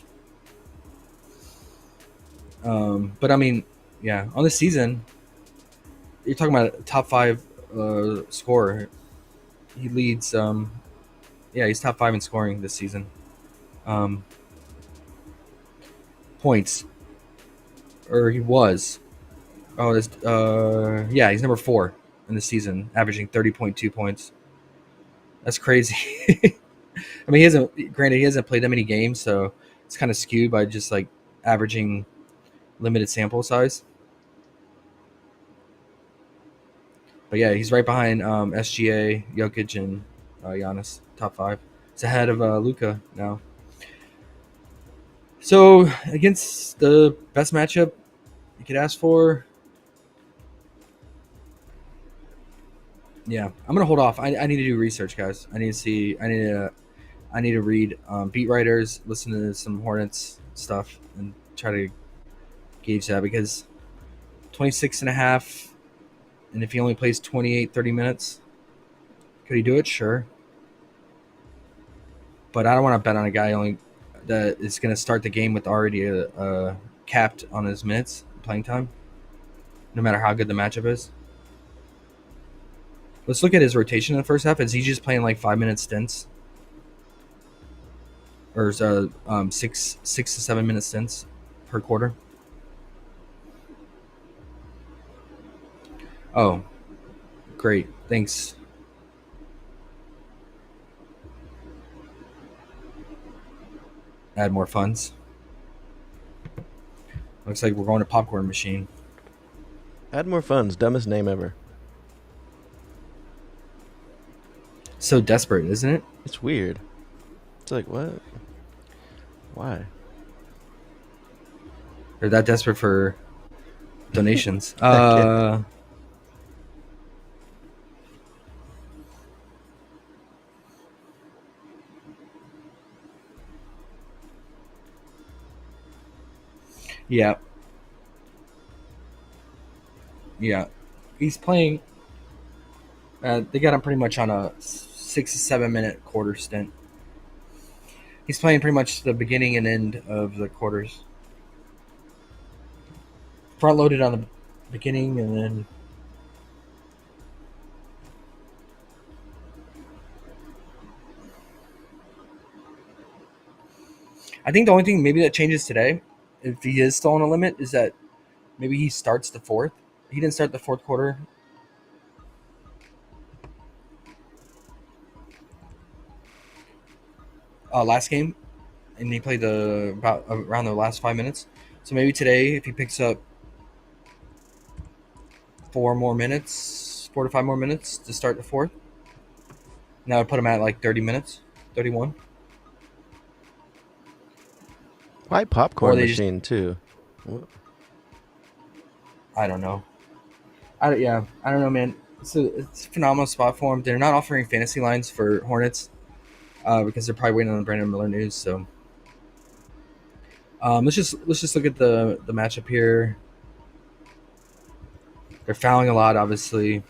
But I mean, yeah, on the season, you're talking about a top 5 scorer. He leads. He's top 5 in scoring this season. Points, or he was. Oh, he's number 4 in the season, averaging 30.2 points. That's crazy. I mean, he hasn't played that many games, so it's kind of skewed by just like averaging limited sample size. But yeah, he's right behind SGA, Jokic, and Giannis, top 5. It's ahead of Luka now. So against the best matchup you could ask for, yeah, I'm gonna hold off. I need to do research, guys. I need to read beat writers, listen to some Hornets stuff, and try to gauge that, because 26.5, and if he only plays 30 minutes, could he do it? Sure. But I don't want to bet on a guy only that is going to start the game with already capped on his minutes playing time, no matter how good the matchup is. Let's look at his rotation in the first half. Is he just playing like 5-minute stints? Or is 6 to 7 minute stints per quarter? Oh, great. Thanks. Add more funds. Looks like we're going to popcorn machine. Add more funds. Dumbest name ever. So desperate, isn't it? It's weird. It's like, what? Why? They're that desperate for donations. Yeah. Yeah. He's playing. They got him pretty much on a 6 to 7 minute quarter stint. He's playing pretty much the beginning and end of the quarters. Front loaded on the beginning, and then I think the only thing maybe that changes today, if he is still on a limit, is that maybe he starts the fourth. He didn't start the fourth quarter. Last game, and he played around the last 5 minutes. So maybe today, if he picks up 4 to 5 more minutes to start the fourth, now I put him at like 30 minutes, 31. Why popcorn machine too? I don't know. I don't know, man. It's a phenomenal spot for him. They're not offering fantasy lines for Hornets because they're probably waiting on the Brandon Miller news. So let's just look at the matchup here. They're fouling a lot, obviously,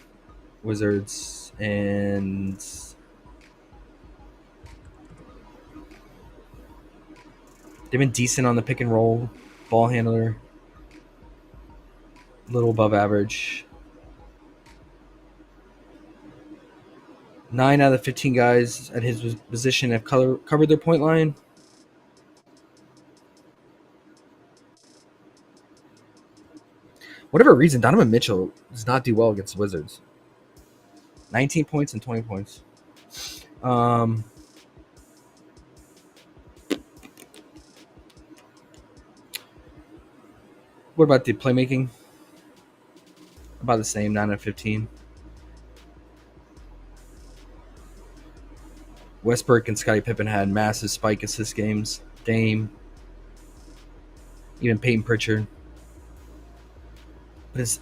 Wizards, and they've been decent on the pick and roll, ball handler, little above average. 9 out of 15 guys at his position have covered their point line. Whatever reason, Donovan Mitchell does not do well against the Wizards. 19 points and 20 points. What about the playmaking? About the same, 9 out of 15. Westbrook and Scottie Pippen had massive spike assist games. Dame. Even Peyton Pritchard. But his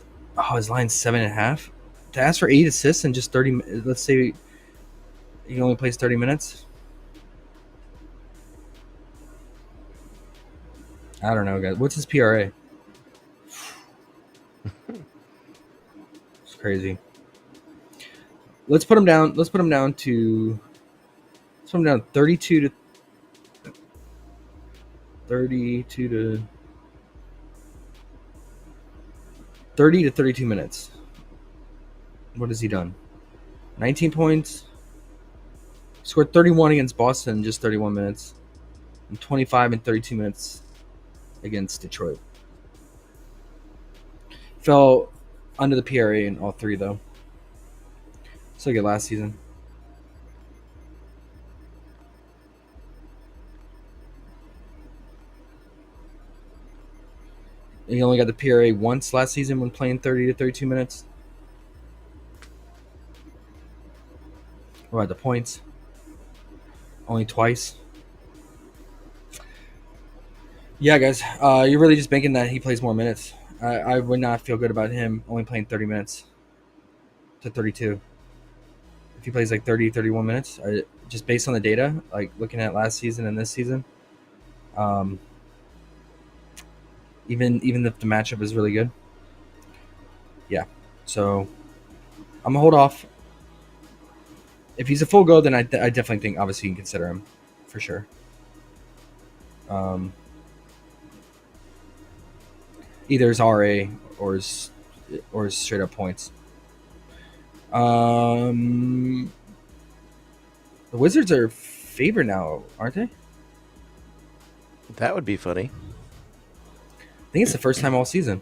line's 7.5. To ask for 8 assists and just 30. Let's say he only plays 30 minutes. I don't know, guys. What's his PRA? It's crazy. Let's put him down. Let's put him down to 32 to 32 to 30 to 32 minutes. What has he done? 19 points. Scored 31 against Boston in just 31 minutes. And 25 and 32 minutes against Detroit. Fell under the PRA in all three, though. So good last season. He only got the PRA once last season when playing 30 to 32 minutes. What about the points? Only twice. Yeah, guys. You're really just banking that he plays more minutes. I would not feel good about him only playing 30 minutes to 32. If he plays like 30, 31 minutes, just based on the data, like looking at last season and this season, even if the matchup is really good. Yeah. So I'm going to hold off. If he's a full go, then I definitely think obviously you can consider him for sure. Either his RA or his straight up points. The Wizards are favored now, aren't they? That would be funny. I think it's the first time all season.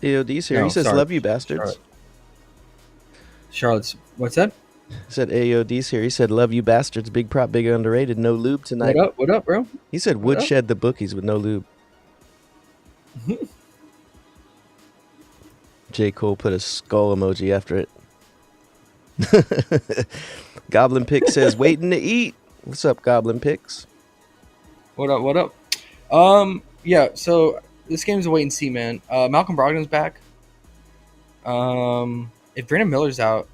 AOD's here. No, He says, sorry. love you, bastards. Charlotte's, what's that? He said, AOD's here. He said, love you, bastards. Big prop, big underrated. No lube tonight. What up, bro? He said, What up? woodshed the bookies with no lube. J. Cole put a skull emoji after it. Goblin Pick says, waiting to eat. What's up, Goblin Picks? What up? Yeah, so this game's a wait and see, man. Malcolm Brogdon's back. If Brandon Miller's out,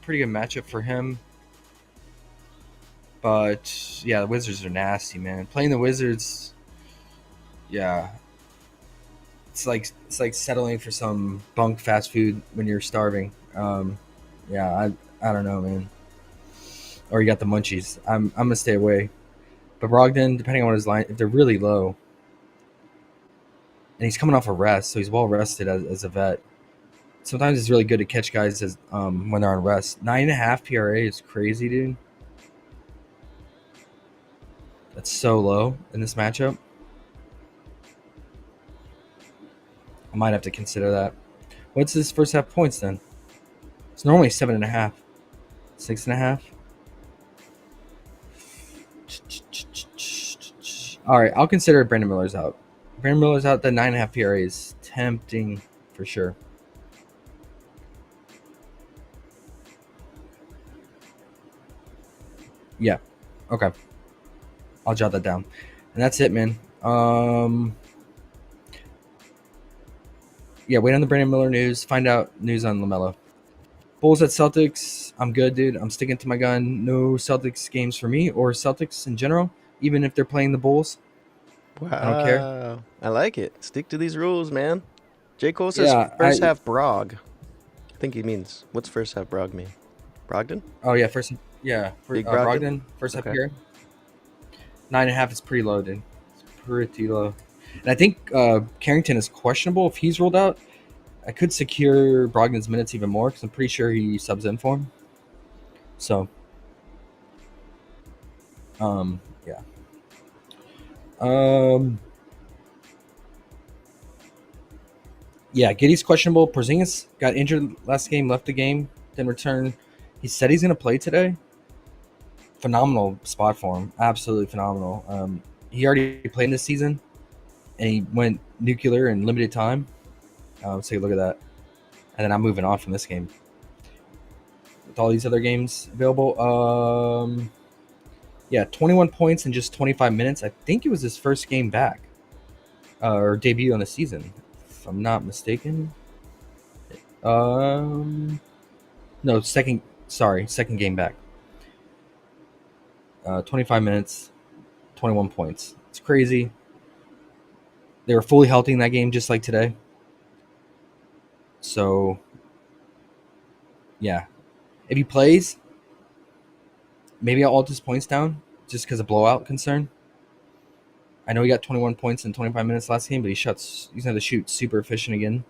pretty good matchup for him. But yeah, the Wizards are nasty, man. Playing the Wizards, yeah. It's like settling for some bunk fast food when you're starving. Yeah, I don't know, man. Or you got the munchies. I'm gonna stay away. But Brogdon, depending on what his line, if they're really low, and he's coming off a rest, so he's well rested as a vet. Sometimes it's really good to catch guys as when they're on rest. 9.5 PRA is crazy, dude. That's so low in this matchup. I might have to consider that. What's his first half points then? It's normally 7.5, 6.5. All right, I'll consider Brandon Miller's out. Brandon Miller's out. The 9.5 PRA is tempting for sure. Yeah. Okay. I'll jot that down. And that's it, man. Yeah, wait on the Brandon Miller news. Find out news on LaMelo. Bulls at Celtics. I'm good, dude. I'm sticking to my gun. No Celtics games for me or Celtics in general, even if they're playing the Bulls. Wow. I don't care. I like it. Stick to these rules, man. J. Cole says first half Brog. I think he means, what's first half Brog mean? Brogdon? Oh, yeah. Big Brogdon. First half here. 9.5 is pretty low, dude. It's pretty low. And I think Carrington is questionable. If he's ruled out, I could secure Brogdon's minutes even more because I'm pretty sure he subs in for him. So, yeah. Yeah, Giddey's questionable. Porzingis got injured last game, left the game, didn't return. He said he's going to play today. Phenomenal spot for him. Absolutely phenomenal. He already played this season, and he went nuclear in limited time. Let's take a look at that. And then I'm moving on from this game. With all these other games available. Yeah, 21 points in just 25 minutes. I think it was his first game back. Or debut on the season, if I'm not mistaken. No, second Sorry, second game back. 25 minutes, 21 points. It's crazy. They were fully healthy in that game, just like today. So, yeah. If he plays, maybe I'll alt his points down just because of blowout concern. I know he got 21 points in 25 minutes last game, but he's going to have to shoot super efficient again.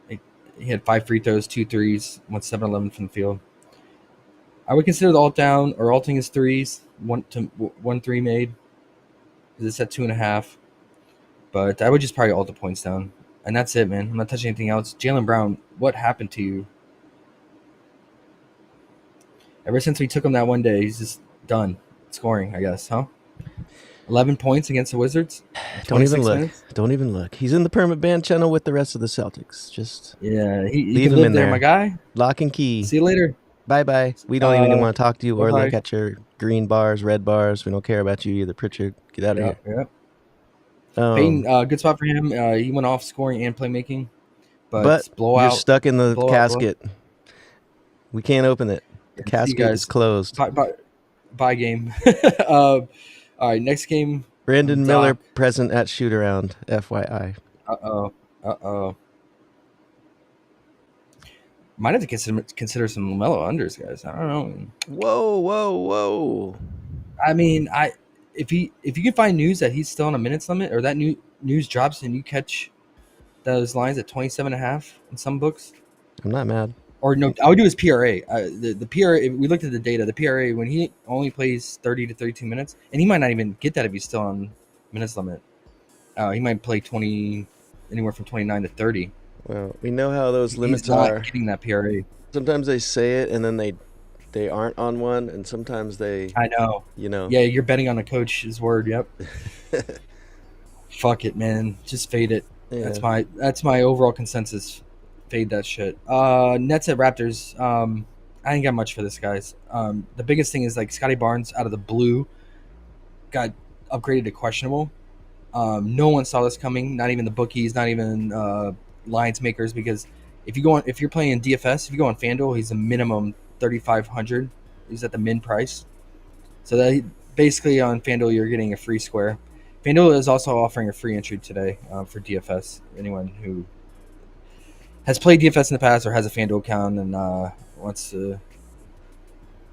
He had 5 free throws, 2 threes, went 7-11 from the field. I would consider the alt down or alting his threes, 1 3 made, because it's at 2.5. But I would just probably alt the points down. And that's it, man. I'm not touching anything else. Jaylen Brown, what happened to you? Ever since we took him that one day, he's just done scoring, I guess, huh? 11 points against the Wizards. Don't even look. Minutes? Don't even look. He's in the permanent ban channel with the rest of the Celtics. Just Yeah, he leave can him live in there, there. my guy. Lock and key. See you later. Bye-bye. We don't even want to talk to you or bye-bye. look at your green bars, red bars. We don't care about you either. Pritchard, get out of here. Yeah. Um, Payton, good spot for him. He went off scoring and playmaking. but blowout. you're stuck in the blowout. casket. We can't open it. The See you casket guys. is closed. Bye game. All right, next game. Brandon Doc. Miller present at shoot-around, FYI. Uh-oh. Might have to consider some LaMelo unders, guys. I don't know. Whoa. I mean, if you can find news that he's still on a minutes limit, or that news drops and you catch those lines at 27.5 in some books, I'm not mad. or no, I would do his PRA. The PRA. We looked at the data. The PRA, when he only plays 30 to 32 minutes, and he might not even get that if he's still on minutes limit. He might play anywhere from 29 to 30. Well, we know how those limits He's not are. getting that PRA. Sometimes they say it and then they aren't on one, and sometimes they, I know. Yeah, you're betting on a coach's word. Yep. Fuck it, man. Just fade it. Yeah. That's my overall consensus. Fade that shit. Nets at Raptors. I ain't got much for this, guys. The biggest thing is like Scotty Barnes out of the blue got upgraded to questionable. No one saw this coming. Not even the bookies. Not even lines makers. Because if you're playing in DFS, if you go on FanDuel, he's a minimum 3,500. He's at the min price. So that basically on FanDuel you're getting a free square. FanDuel is also offering a free entry today for DFS. Anyone who has played DFS in the past or has a FanDuel account and wants to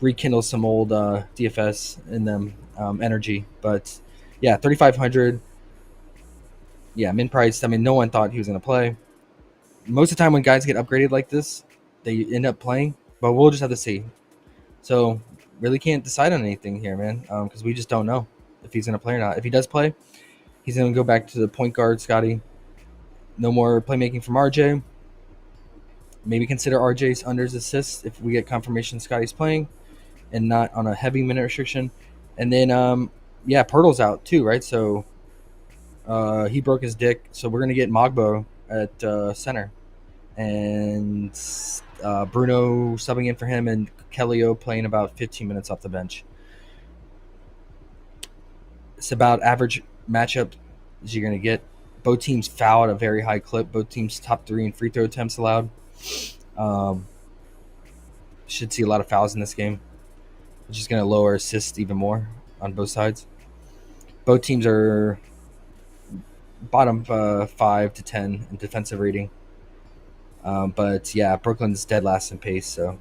rekindle some old DFS in them energy. But yeah, 3,500. Yeah, min price. I mean, no one thought he was going to play. Most of the time when guys get upgraded like this, they end up playing. But we'll just have to see. So really can't decide on anything here, man, because we just don't know if he's going to play or not. If he does play, he's going to go back to the point guard, Scotty. No more playmaking from RJ. Maybe consider RJ's unders assists if we get confirmation Scotty's playing and not on a heavy minute restriction. And then, Pirtle's out too, right? So he broke his dick. So we're going to get Mogbo at center. And Bruno subbing in for him and Kellyo playing about 15 minutes off the bench. It's about average matchup as you're going to get. Both teams foul at a very high clip. Both teams top 3 in free throw attempts allowed. Should see a lot of fouls in this game, which is going to lower assists even more on both sides. Both teams are bottom 5 to 10 in defensive rating. But yeah, Brooklyn's dead last in pace. So,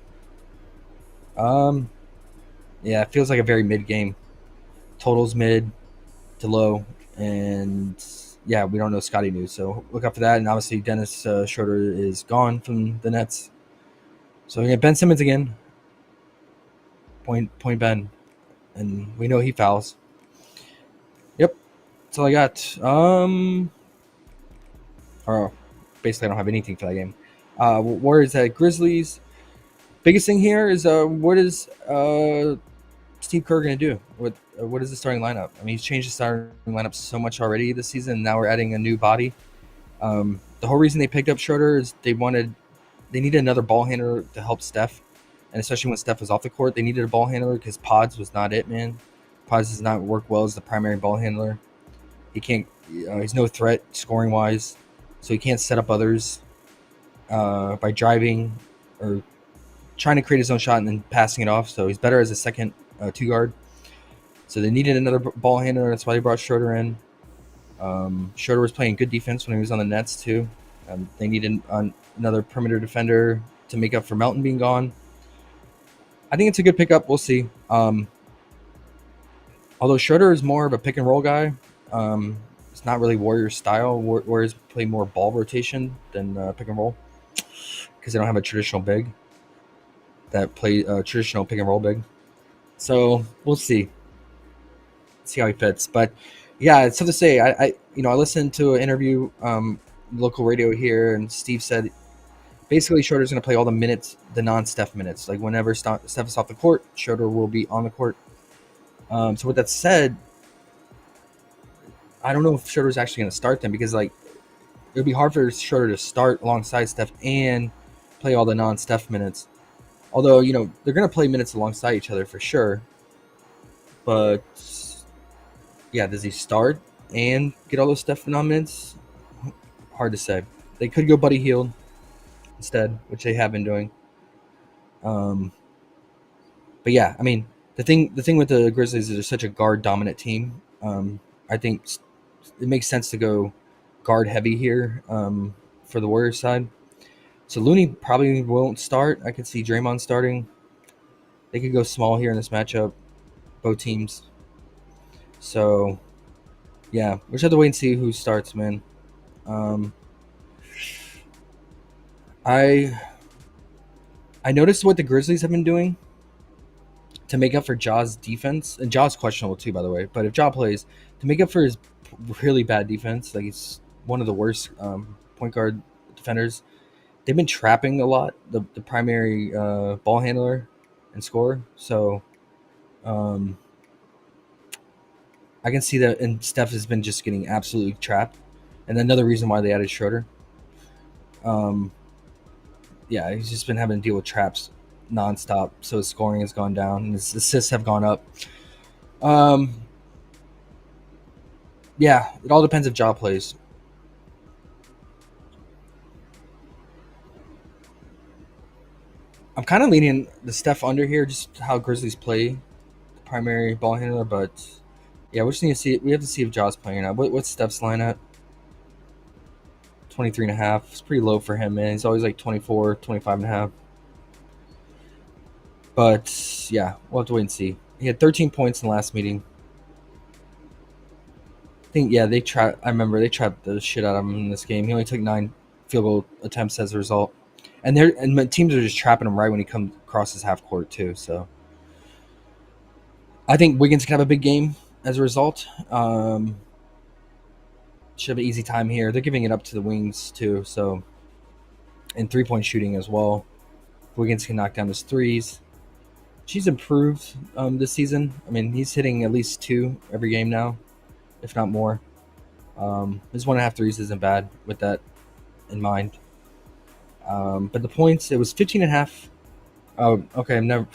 it feels like a very mid game. Totals mid to low, and yeah, we don't know Scotty news, so look up for that. And obviously, Dennis Schroeder is gone from the Nets, so we get Ben Simmons again. Point Ben, and we know he fouls. Yep, that's all I got. Or basically, I don't have anything for that game. Warriors at Grizzlies. Biggest thing here is what is Steve Kerr going to do? What is the starting lineup? I mean, he's changed the starting lineup so much already this season. And now we're adding a new body. The whole reason they picked up Schroeder is they needed another ball handler to help Steph, and especially when Steph was off the court, they needed a ball handler because Pods was not it, man. Pods does not work well as the primary ball handler. He can't. He's no threat scoring wise, so he can't set up others by driving or trying to create his own shot and then passing it off. So he's better as a second 2-guard. So they needed another ball handler. That's why they brought Schroeder in. Schroeder was playing good defense when he was on the Nets too. They needed another perimeter defender to make up for Melton being gone. I think it's a good pickup. We'll see. Although Schroeder is more of a pick and roll guy, it's not really Warriors style. Warriors play more ball rotation than pick and roll because they don't have a traditional big that play traditional pick and roll big. So we'll see how he fits. But yeah, it's tough to say. I listened to an interview, local radio here, and Steve said basically Schroeder's going to play all the minutes, the non-Steph minutes. Like whenever Steph is off the court, Schroeder will be on the court. So with that said, I don't know if Schroeder's actually going to start them because like it would be hard for Schroeder to start alongside Steph and play all the non-Steph minutes. Although, they're going to play minutes alongside each other for sure. But yeah, does he start and get all those Steph minutes? Hard to say. They could go Buddy Hield instead, which they have been doing. But yeah, I mean, the thing with the Grizzlies is they're such a guard dominant team. I think it makes sense to go guard heavy here for the Warriors side. So Looney probably won't start. I could see Draymond starting. They could go small here in this matchup, both teams. So yeah, we just have to wait and see who starts, man. I noticed what the Grizzlies have been doing to make up for Ja's defense, and Ja's questionable too, by the way. But if Ja plays, to make up for his really bad defense, like he's one of the worst point guard defenders, they've been trapping a lot the primary ball handler and scorer. So I can see that, and Steph has been just getting absolutely trapped. And another reason why they added Schroeder. Yeah, he's just been having to deal with traps nonstop, so his scoring has gone down and his assists have gone up. Yeah, it all depends if Ja plays. I'm kind of leaning the Steph under here, just how Grizzlies play the primary ball handler, but yeah, we just need to see. We have to see if Ja's playing or not. What's Steph's line at? 23.5. It's pretty low for him, man. He's always like 24, 25.5. But yeah, we'll have to wait and see. He had 13 points in the last meeting. I think they trapped the shit out of him in this game. He only took 9 field goal attempts as a result. And teams are just trapping him right when he comes across his half court too. So I think Wiggins can have a big game as a result. Should have an easy time here. They're giving it up to the wings too. So, and 3-point shooting as well. Wiggins can knock down his threes. She's improved this season. I mean, he's hitting at least 2 every game now, if not more. His 1.5 threes isn't bad with that in mind. But the points, it was 15.5. Oh, okay. Yeah,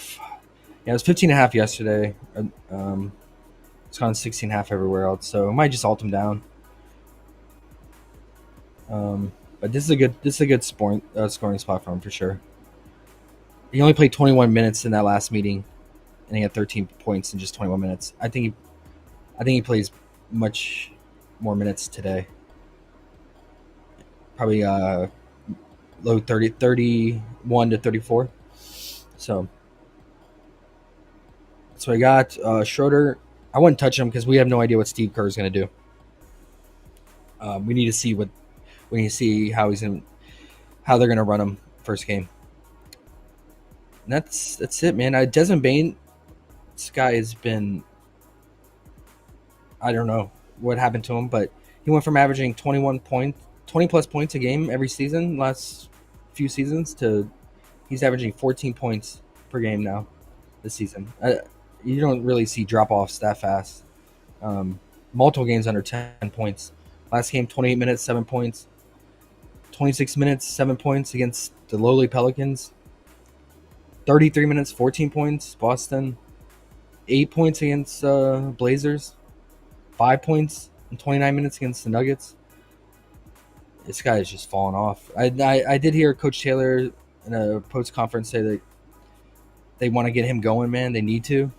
it was 15.5 yesterday. It's gone 16.5 everywhere else. So it might just alt him down. But this is a good scoring spot for him for sure. He only played 21 minutes in that last meeting, and he had 13 points in just 21 minutes. I think he plays much more minutes today. Probably low 31 to 34. So that's what I got. Schroeder, I wouldn't touch him because we have no idea what Steve Kerr is going to do. We need to see how they're going to run him first game. And that's it, man. Desmond Bane, this guy has been, I don't know what happened to him, but he went from averaging 20 plus points a game every season last few seasons to he's averaging 14 points per game now this season. You don't really see drop-offs that fast. Multiple games under 10 points. Last game, 28 minutes, 7 points. 26 minutes, 7 points against the lowly Pelicans. 33 minutes, 14 points, Boston. 8 points against Blazers. 5 points in 29 minutes against the Nuggets. This guy is just falling off. I did hear Coach Taylor in a post conference say that they want to get him going, man. They need to.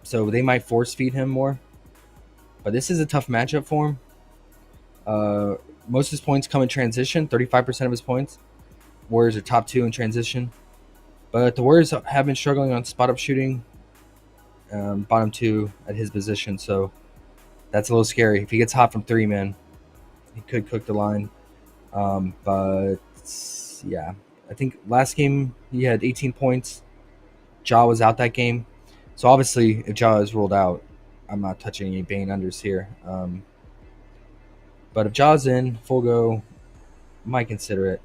So they might force feed him more. But this is a tough matchup for him. Most of his points come in transition, 35% of his points. Warriors are top 2 in transition. But the Warriors have been struggling on spot-up shooting, bottom 2 at his position. So that's a little scary. If he gets hot from 3, man, he could cook the line. But, yeah, I think last game he had 18 points. Ja was out that game. So, obviously, if Ja is ruled out, I'm not touching any Bane unders here. But if Ja's in, full go, might consider it.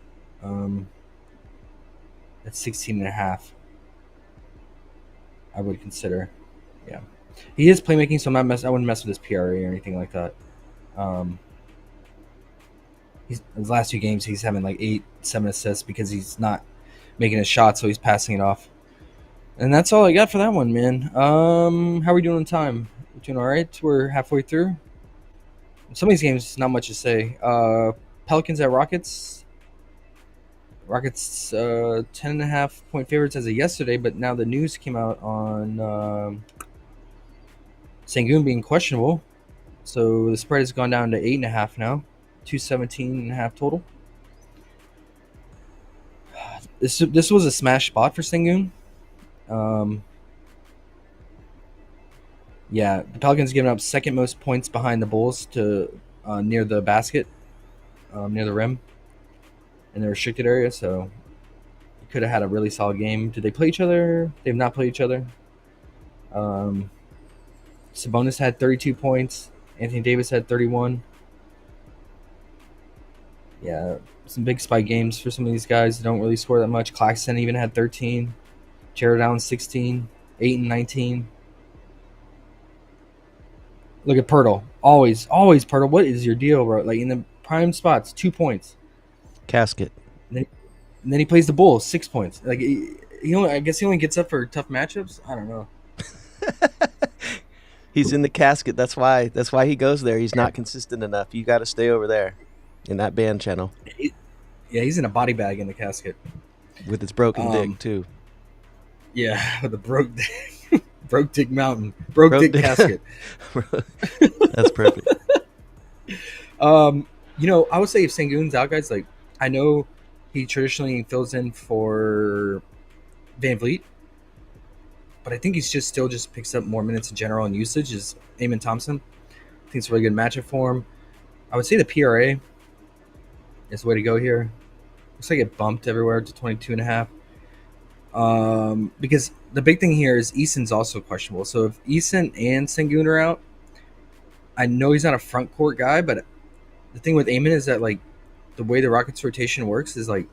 That's 16.5. I would consider. Yeah. He is playmaking, so I wouldn't mess with his PRA or anything like that. His last 2 games, he's having like 8-7 assists because he's not making a shot, so he's passing it off. And that's all I got for that one, man. How are we doing on time? We're doing all right. We're halfway through. Some of these games, not much to say. Pelicans at Rockets. Rockets 10.5 point favorites as of yesterday, but now the news came out on Sengun being questionable. So the spread has gone down to 8.5 now. 217.5 total. This was a smash spot for Sengun. Yeah, the Pelicans giving up second most points behind the Bulls to near the basket, near the rim, in the restricted area. So you could have had a really solid game. Did they play each other? They've not played each other. Sabonis had 32 points. Anthony Davis had 31. Yeah, some big spike games for some of these guys. They don't really score that much. Claxton even had 13. Jared Allen 16. 8 and 19. Look at Pirtle. Always Pirtle. What is your deal, bro? Like in the prime spots, 2 points. Casket. And then he plays the Bulls, 6 points. Like I guess he only gets up for tough matchups. I don't know. He's in the casket. That's why he goes there. He's not consistent enough. You got to stay over there in that band channel. Yeah, he's in a body bag in the casket with its broken dick too. Yeah, with the broke dick mountain, broke dick casket. That's perfect. I would say if Sengun's out, guys, like I know he traditionally fills in for Van Vliet, but I think he's still picks up more minutes in general and usage is Eamon Thompson. I think it's a really good matchup for him. I would say the PRA is the way to go here. Looks like it bumped everywhere to 22.5. Because the big thing here is Eason's also questionable. So if Eason and Sengun are out, I know he's not a front court guy, but the thing with Eamon is that like the way the Rockets rotation works is like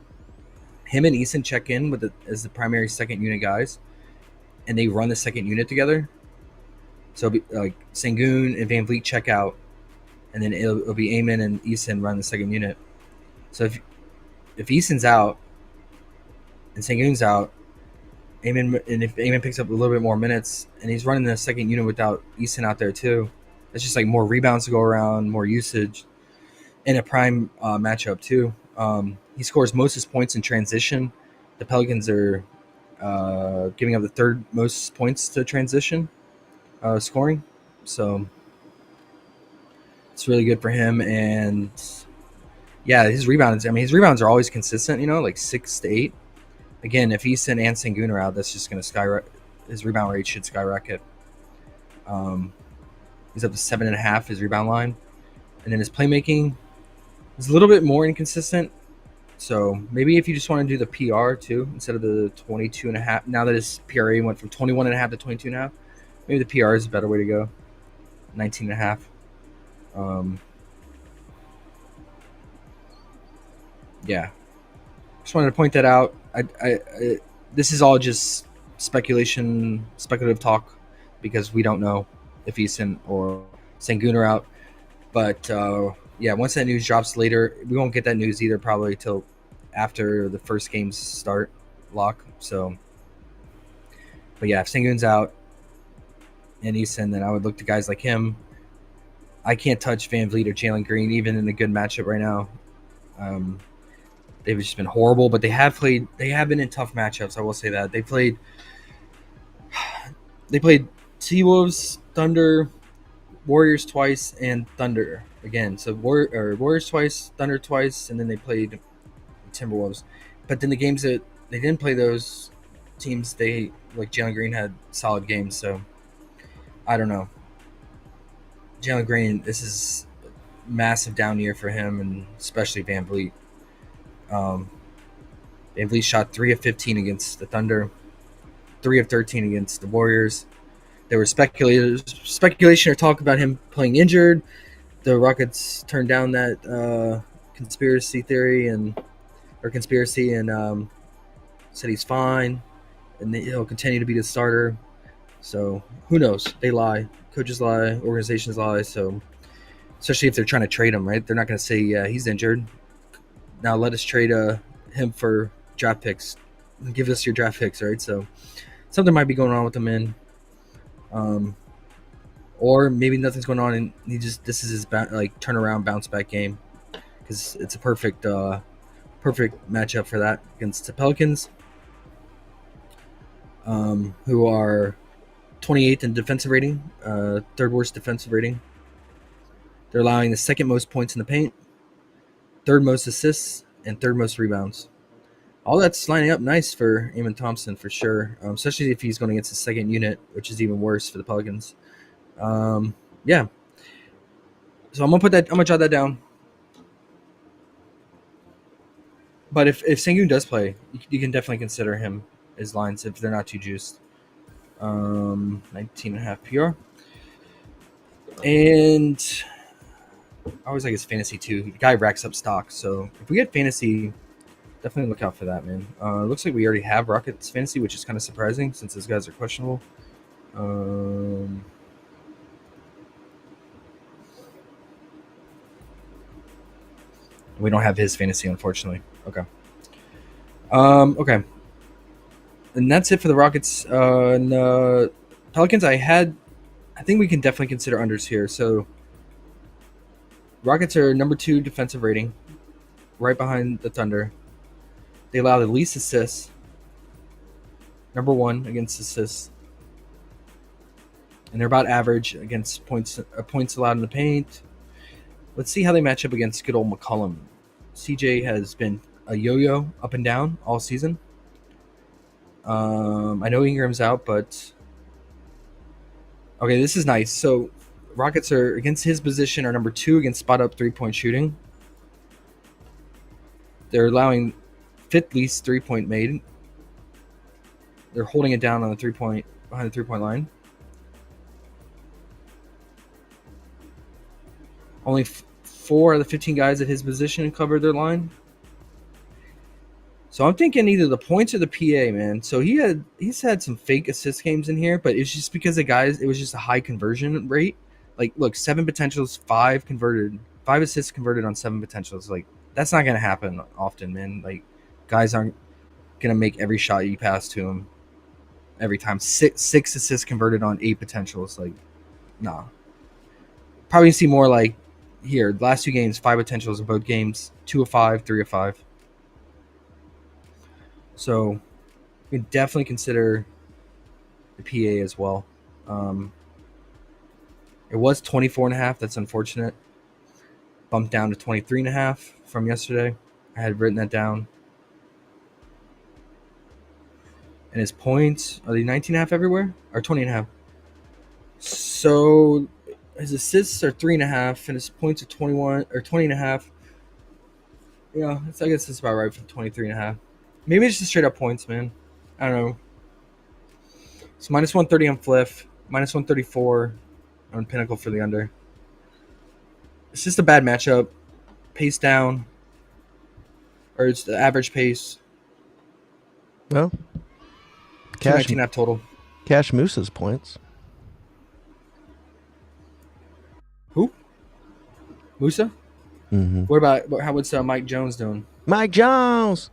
him and Eason check in as the primary second unit guys, and they run the second unit together. So it'll be like Sengun and Van Vliet check out, and then it'll be Eamon and Eason run the second unit. So if Eason's out and Sengun's out, if Eamon picks up a little bit more minutes and he's running the second unit without Eason out there too, it's just like more rebounds to go around, more usage, and a prime matchup too. He scores most of his points in transition. The Pelicans are giving up the third most points to transition scoring, so it's really good for him. And yeah, his rebounds. I mean, his rebounds are always consistent. Like 6 to 8. Again, if Easton and Sengun are out, that's just going to skyrocket. His rebound rate should skyrocket. He's up to 7.5. His rebound line, and then his playmaking is a little bit more inconsistent. So maybe if you just want to do the PR too instead of the 22.5. Now that his PRA went from 21.5 to 22.5, maybe the PR is a better way to go. 19.5. Yeah, just wanted to point that out. This is all just speculative talk, because we don't know if Eason or Sengun are out. But yeah, once that news drops later, we won't get that news either probably till after the first games start lock. So, but yeah, if Sengun's out and Eason, then I would look to guys like him. I can't touch Van Vliet or Jalen Green even in a good matchup right now. they've just been horrible. But they have been in tough matchups. I will say that they played T-Wolves, Thunder, Warriors twice, and Thunder again. So Warriors twice, Thunder twice, and then they played Timberwolves. But then the games that they didn't play those teams, Jalen Green had solid games. So I don't know. Jalen Green, this is a massive down year for him, and especially Van Vliet. Van Vliet shot 3 of 15 against the Thunder, 3 of 13 against the Warriors. There was speculation or talk about him playing injured. The Rockets turned down that conspiracy and said he's fine and he'll continue to be the starter. So who knows? They lie. Coaches lie. Organizations lie. So especially if they're trying to trade him, right? They're not going to say, yeah, he's injured. Now let us trade him for draft picks. Give us your draft picks, right? So something might be going on with him, or maybe nothing's going on and this is his turnaround bounce back game, because it's a perfect matchup for that against the Pelicans, who are 28th in defensive rating, third worst defensive rating. They're allowing the second most points in the paint, third most assists, and third most rebounds. All that's lining up nice for Eamon Thompson for sure, especially if he's going against the second unit, which is even worse for the Pelicans. Yeah. So I'm gonna jot that down. But if Sengun does play, you can definitely consider him as lines if they're not too juiced. 19.5 PR. And I always like his fantasy too. The guy racks up stock. So if we get fantasy, definitely look out for that, man. Looks like we already have Rockets fantasy, which is kind of surprising since those guys are questionable. We don't have his fantasy, unfortunately. Okay. Okay. And that's it for the Rockets. And the Pelicans, I think we can definitely consider unders here. So Rockets are number 2 defensive rating, right behind the Thunder. They allow the least assists, number 1 against assists. And they're about average against points allowed in the paint. Let's see how they match up against good old McCollum. CJ has been a yo-yo up and down all season. I know Ingram's out, but okay, this is nice. So Rockets are against his position are number 2 against spot up 3-point shooting. They're allowing 5th least 3-point made. They're holding it down on the behind the 3-point line. Only 4 out of the 15 guys at his position covered their line. So I'm thinking either the points or the PA, man. So he's had some fake assist games in here, but it's just because it was just a high conversion rate. Like, look, 7 potentials, 5 assists converted on 7 potentials. Like, that's not gonna happen often, man. Like, guys aren't gonna make every shot you pass to them every time. 6 assists converted on 8 potentials. Like, nah. Probably see more like here. The last 2 games, 5 potentials in both games. 2 of 5, 3 of 5. So we can definitely consider the PA as well. It was 24.5. That's unfortunate. Bumped down to 23.5 from yesterday. I had written that down. And his points, are they 19.5 everywhere? Or 20.5? So his assists are 3.5 and his points are 21 or 20.5. Yeah, I guess that's about right for 23.5. Maybe it's just straight up points, man. I don't know. It's minus 130 on Fliff, minus 134 on Pinnacle for the under. It's just a bad matchup. Pace down. Or it's the average pace. Well, Cash 19.5 total. Cash Moose's points. Who? Musa? Mm-hmm. What's Mike Jones doing? Mike Jones!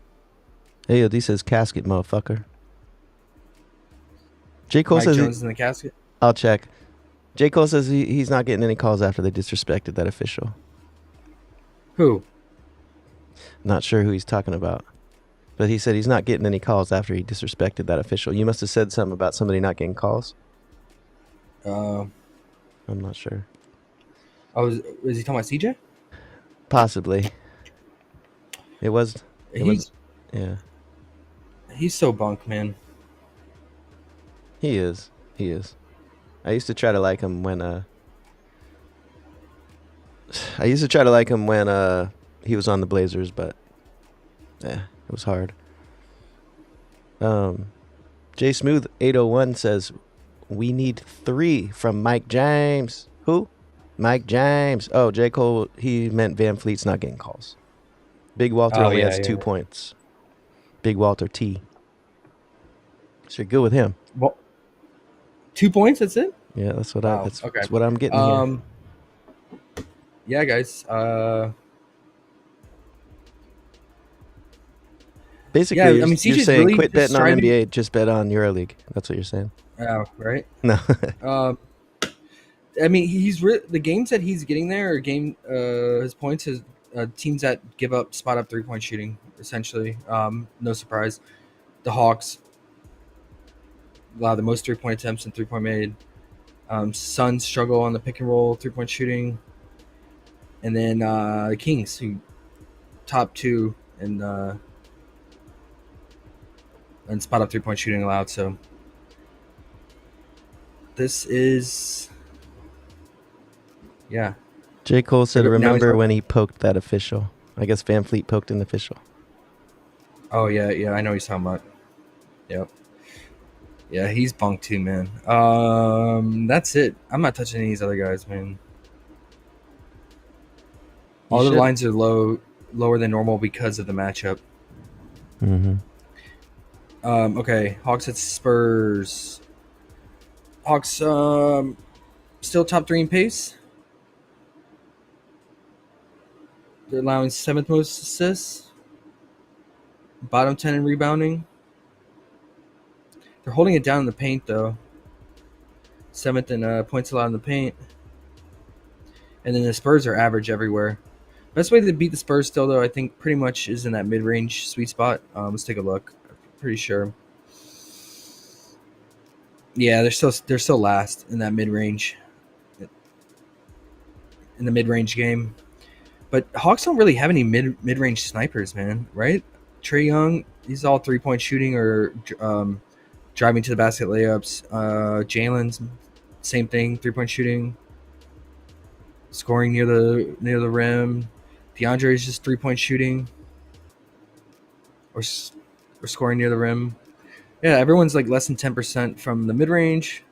AOD says casket, motherfucker. J. Cole Mike says Jones in the casket? I'll check. J. Cole says he's not getting any calls after they disrespected that official. Who? Not sure who he's talking about. But he said he's not getting any calls after he disrespected that official. You must have said something about somebody not getting calls. Uh, I'm not sure. was he talking about CJ? Possibly. It was. Yeah. He's so bunk, man. He is. I used to try to like him when he was on the Blazers, but it was hard. J Smooth 801 says we need 3 from Mike James. Who? Mike James. Oh, J. Cole, he meant Van Fleet's not getting calls. Big Walter only has 2 points. Big Walter T. So you're good with him. Well, 2 points, that's it? Yeah, that's what okay. that's what I'm getting here. Yeah, guys. Basically, yeah, I mean, you're CJ's saying really quit just betting on striving- NBA, just bet on EuroLeague. That's what you're saying. Oh, right. No. I mean, the games that he's getting there are his points is teams that give up spot up 3-point shooting. Essentially, no surprise. The Hawks allow the most 3-point attempts and 3-point made. Suns struggle on the pick and roll 3-point shooting, and then the Kings, who top 2 and spot up 3-point shooting allowed. So this is, yeah. J. Cole said, Now remember he's- when he poked that official? I guess Van Fleet poked an official. Oh yeah, I know he's talking about. Yep. Yeah, he's bunk too, man. That's it. I'm not touching any of these other guys, man. All the lines are lower than normal because of the matchup. Mm-hmm. Okay, Hawks at Spurs. Hawks still top 3 in pace. They're allowing 7th most assists. Bottom 10 in rebounding. They're holding it down in the paint, though. 7th in points allowed in the paint. And then the Spurs are average everywhere. Best way to beat the Spurs still, though, I think pretty much is in that mid-range sweet spot. Let's take a look. Pretty sure. Yeah, they're still last in that mid-range. In the mid-range game. But Hawks don't really have any mid-range snipers, man, right? Trae Young, he's all 3-point shooting or driving to the basket layups. Jalen's same thing, 3-point shooting, scoring near the rim. DeAndre is just 3-point shooting or scoring near the rim. Yeah, everyone's like less than 10% from the mid-range.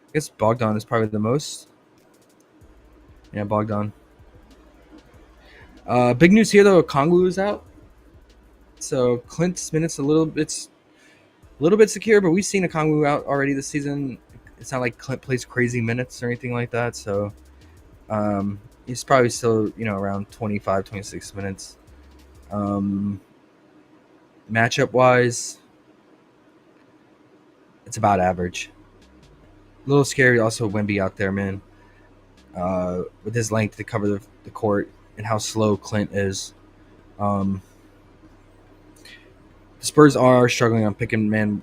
I guess Bogdan is probably the most. Yeah, Bogdan. Big news here though, Kongwu is out. So Clint's minutes a little bit secure, but we've seen a Kongwu out already this season. It's not like Clint plays crazy minutes or anything like that. So he's probably still, around 25, 26 minutes. Matchup wise, it's about average. A little scary also Wemby out there, man. With his length to cover the court and how slow Clint is. The Spurs are struggling on pick and man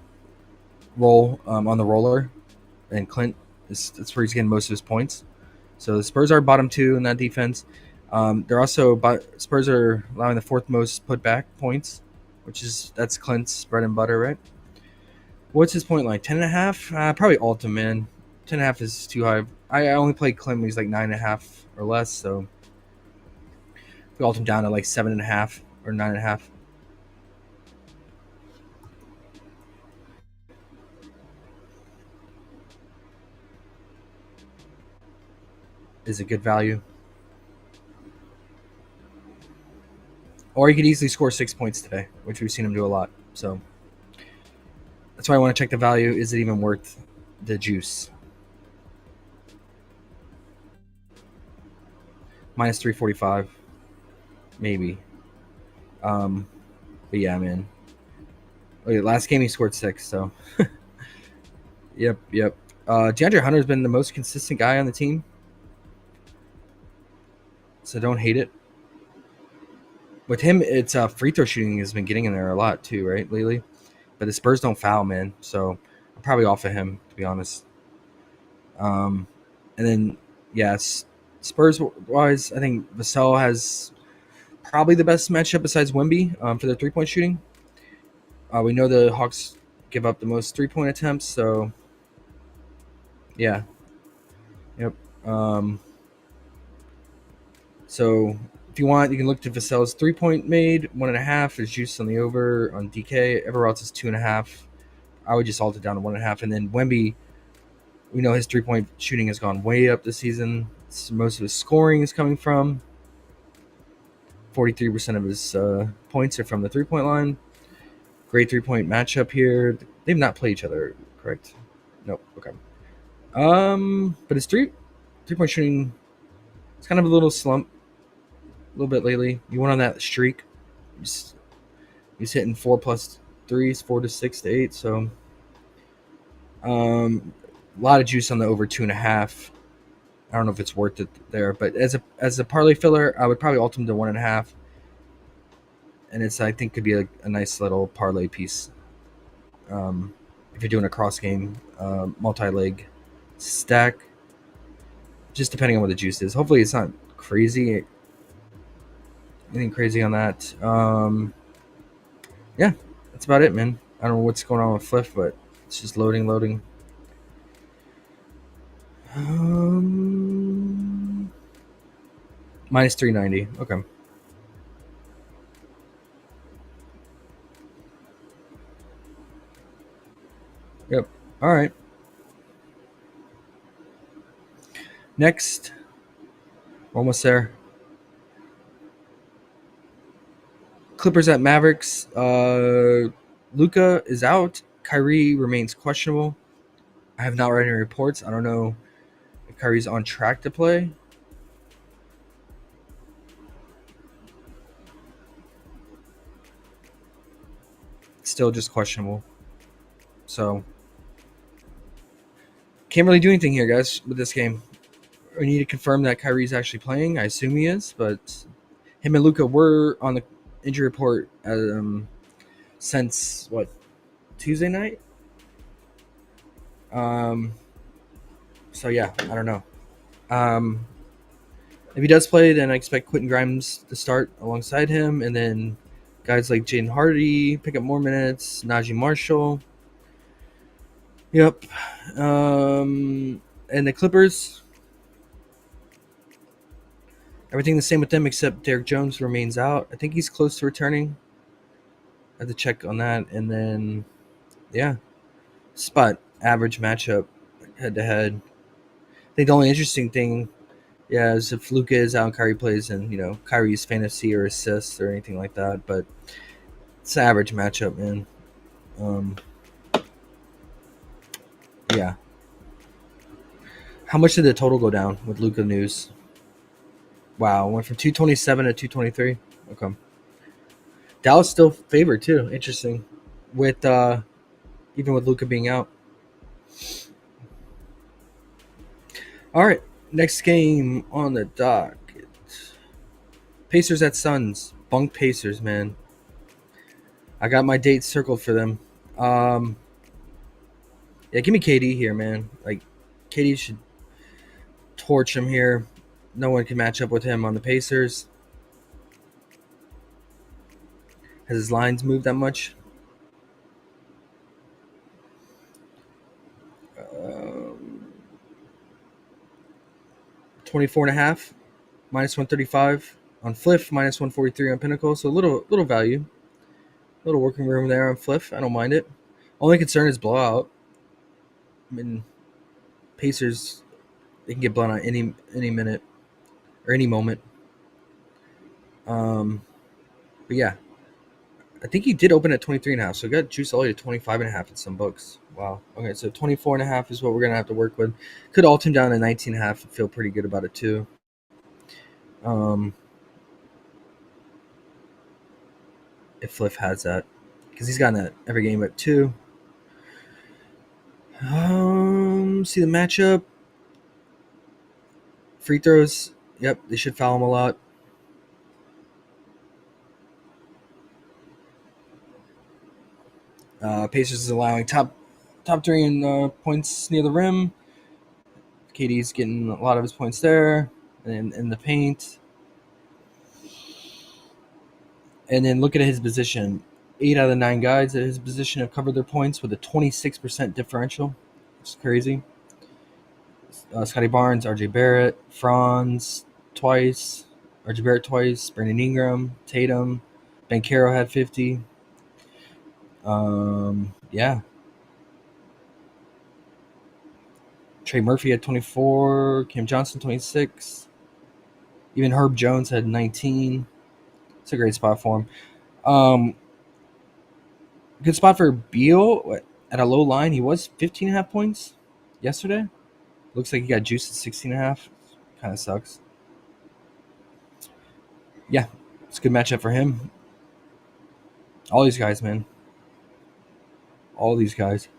roll on the roller, and Clint that's where he's getting most of his points. So the Spurs are bottom 2 in that defense. Spurs are allowing the 4th most putback points, that's Clint's bread and butter, right? What's his point line? 10.5? Probably Altum, man. 10.5 is too high. I only played Clint when he's like 9.5 or less, so we Altum down to like 7.5 or 9.5. Is a good value. Or he could easily score 6 points today, which we've seen him do a lot. So that's why I want to check the value. Is it even worth the juice? Minus 345. Maybe. But yeah, man. Okay, last game he scored 6, so. Yep. DeAndre Hunter's been the most consistent guy on the team. So don't hate it. With him, it's free throw shooting has been getting in there a lot too, right, lately. But the Spurs don't foul, man. So I'm probably off of him, to be honest. And then, yes, Spurs wise, I think Vassell has probably the best matchup besides Wemby for their 3-point shooting. We know the Hawks give up the most 3-point attempts, so yeah, yep. So if you want, you can look to Vassell's 3-point made 1.5. There's juice on the over on DK. Everywhere else is 2.5. I would just alt it down to 1.5, and then Wemby. We know his 3-point shooting has gone way up this season. Most of his scoring is coming from 43% of his points are from the 3-point line. Great 3-point matchup here. They've not played each other, correct? Nope. Okay. But his 3-point shooting, it's kind of a little slump, a little bit lately. You went on that streak. He's hitting 4+ threes, 4 to 6 to 8. So, a lot of juice on the over 2.5. I don't know if it's worth it there, but as a parlay filler, I would probably alt him to 1.5, and I think could be a nice little parlay piece. If you're doing a cross game, multi-leg stack, just depending on what the juice is. Hopefully, it's not crazy. Anything crazy on that? Yeah, that's about it, man. I don't know what's going on with Fliff, but it's just loading. Minus 390. Okay. Yep. All right. Next. Almost there. Clippers at Mavericks. Luka is out. Kyrie remains questionable. I have not read any reports. I don't know if Kyrie's on track to play. Still just questionable. So can't really do anything here, guys, with this game. We need to confirm that Kyrie's actually playing. I assume he is, but him and Luka were on the injury report since Tuesday night. So yeah, I don't know. If he does play, then I expect Quentin Grimes to start alongside him, and then guys like Jaden Hardy pick up more minutes. Najee Marshall. Yep. And the Clippers. Everything the same with them except Derek Jones remains out. I think he's close to returning. I have to check on that. And then, yeah, spot average matchup head to head. I think the only interesting thing, is if Luka is out and Kyrie plays, and Kyrie's fantasy or assists or anything like that. But it's an average matchup, man. Yeah. How much did the total go down with Luka news? Wow, went from 227 to 223. Okay. Dallas still favored too. Interesting. With even with Luka being out. All right, next game on the docket. Pacers at Suns. Bunk Pacers, man. I got my dates circled for them. Yeah, give me KD here, man. Like, KD should torch him here. No one can match up with him on the Pacers. Has his lines moved that much? 24.5, minus 135 on Fliff, minus 143 on Pinnacle. So a little value, little working room there on Fliff. I don't mind it. Only concern is blowout. I mean, Pacers, they can get blown out any minute or any moment. But yeah, I think he did open at 23.5, so got juice all the way to 25.5 in some books. Wow. Okay, so 24.5 is what we're gonna have to work with. Could alt him down to 19.5 and feel pretty good about it too. If Fliff has that, because he's gotten that every game at 2. See the matchup. Free throws. Yep, they should foul him a lot. Pacers is allowing top three in points near the rim. KD's getting a lot of his points there, and in the paint. And then look at his position. 8 out of the 9 guys at his position have covered their points with a 26% differential. It's crazy. Scotty Barnes, RJ Barrett, Franz twice, RJ Barrett twice, Brandon Ingram, Tatum, Banchero had 50. Yeah. Trey Murphy had 24, Cam Johnson 26. Even Herb Jones had 19. It's a great spot for him. Good spot for Beal at a low line. He was 15.5 points yesterday. Looks like he got juiced at 16.5. Kind of sucks. Yeah, it's a good matchup for him. All these guys, man. All these guys.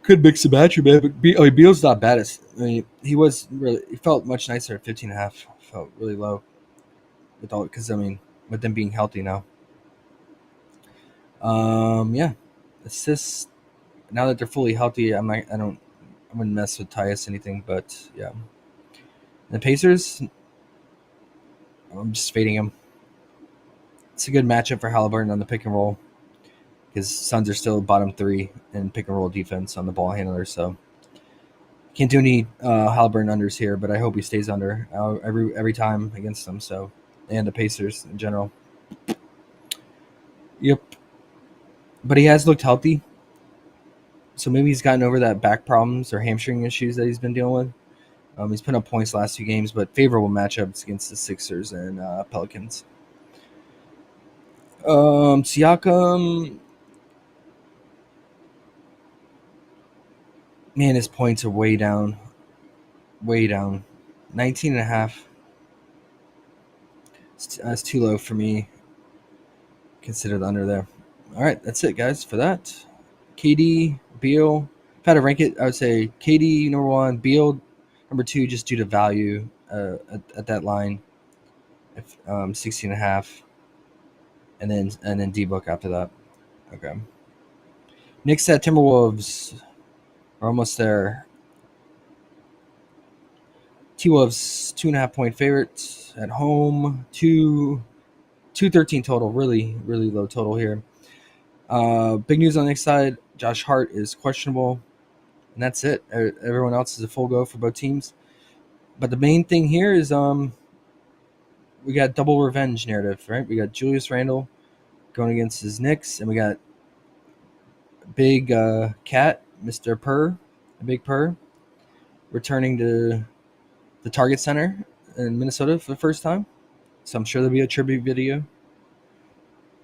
Could mix and match, man. But Beal's not bad. He felt much nicer at 15.5. Felt really low with them being healthy now. Yeah, assists. Now that they're fully healthy, I wouldn't mess with Tyus anything, but yeah. And the Pacers, I'm just fading them. It's a good matchup for Halliburton on the pick and roll because Suns are still bottom 3 in pick and roll defense on the ball handler, so can't do any Halliburton unders here, but I hope he stays under every time against them. So, and the Pacers in general. Yep. But he has looked healthy. So maybe he's gotten over that back problems or hamstring issues that he's been dealing with. He's put up points last few games, but favorable matchups against the Sixers and Pelicans. Siakam, man, his points are way down. 19.5. That's too low for me. Consider the under there. All right, that's it, guys, for that. KD, Beal. If I had to rank it, I would say KD number 1, Beal number 2, just due to value at that line. 16.5, and then D-Book after that. Okay. Knicks at Timberwolves. We're almost there. T-Wolves 2.5 point favorites at home. 213 total. Really, really low total here. Big news on the Knicks side. Josh Hart is questionable, and that's it. Everyone else is a full go for both teams. But the main thing here is we got double revenge narrative, right? We got Julius Randle going against his Knicks, and we got big cat, Mr. Purr, a big Purr, returning to the Target Center in Minnesota for the first time. So I'm sure there'll be a tribute video.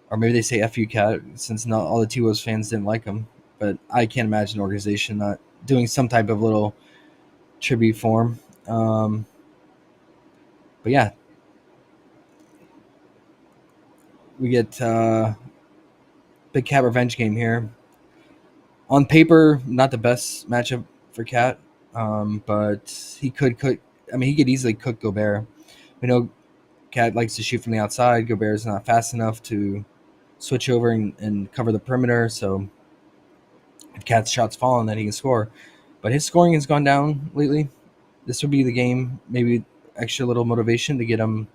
Or maybe they say F you, cat, since not all the T-Wolves fans didn't like him. But I can't imagine an organization not doing some type of little tribute form. But yeah. We get big Cat revenge game here. On paper, not the best matchup for Cat, but he could easily cook Gobert. We know Cat likes to shoot from the outside. Gobert is not fast enough to switch over and cover the perimeter, so if Cat's shots fall, then he can score. But his scoring has gone down lately. This would be the game, maybe extra little motivation to get him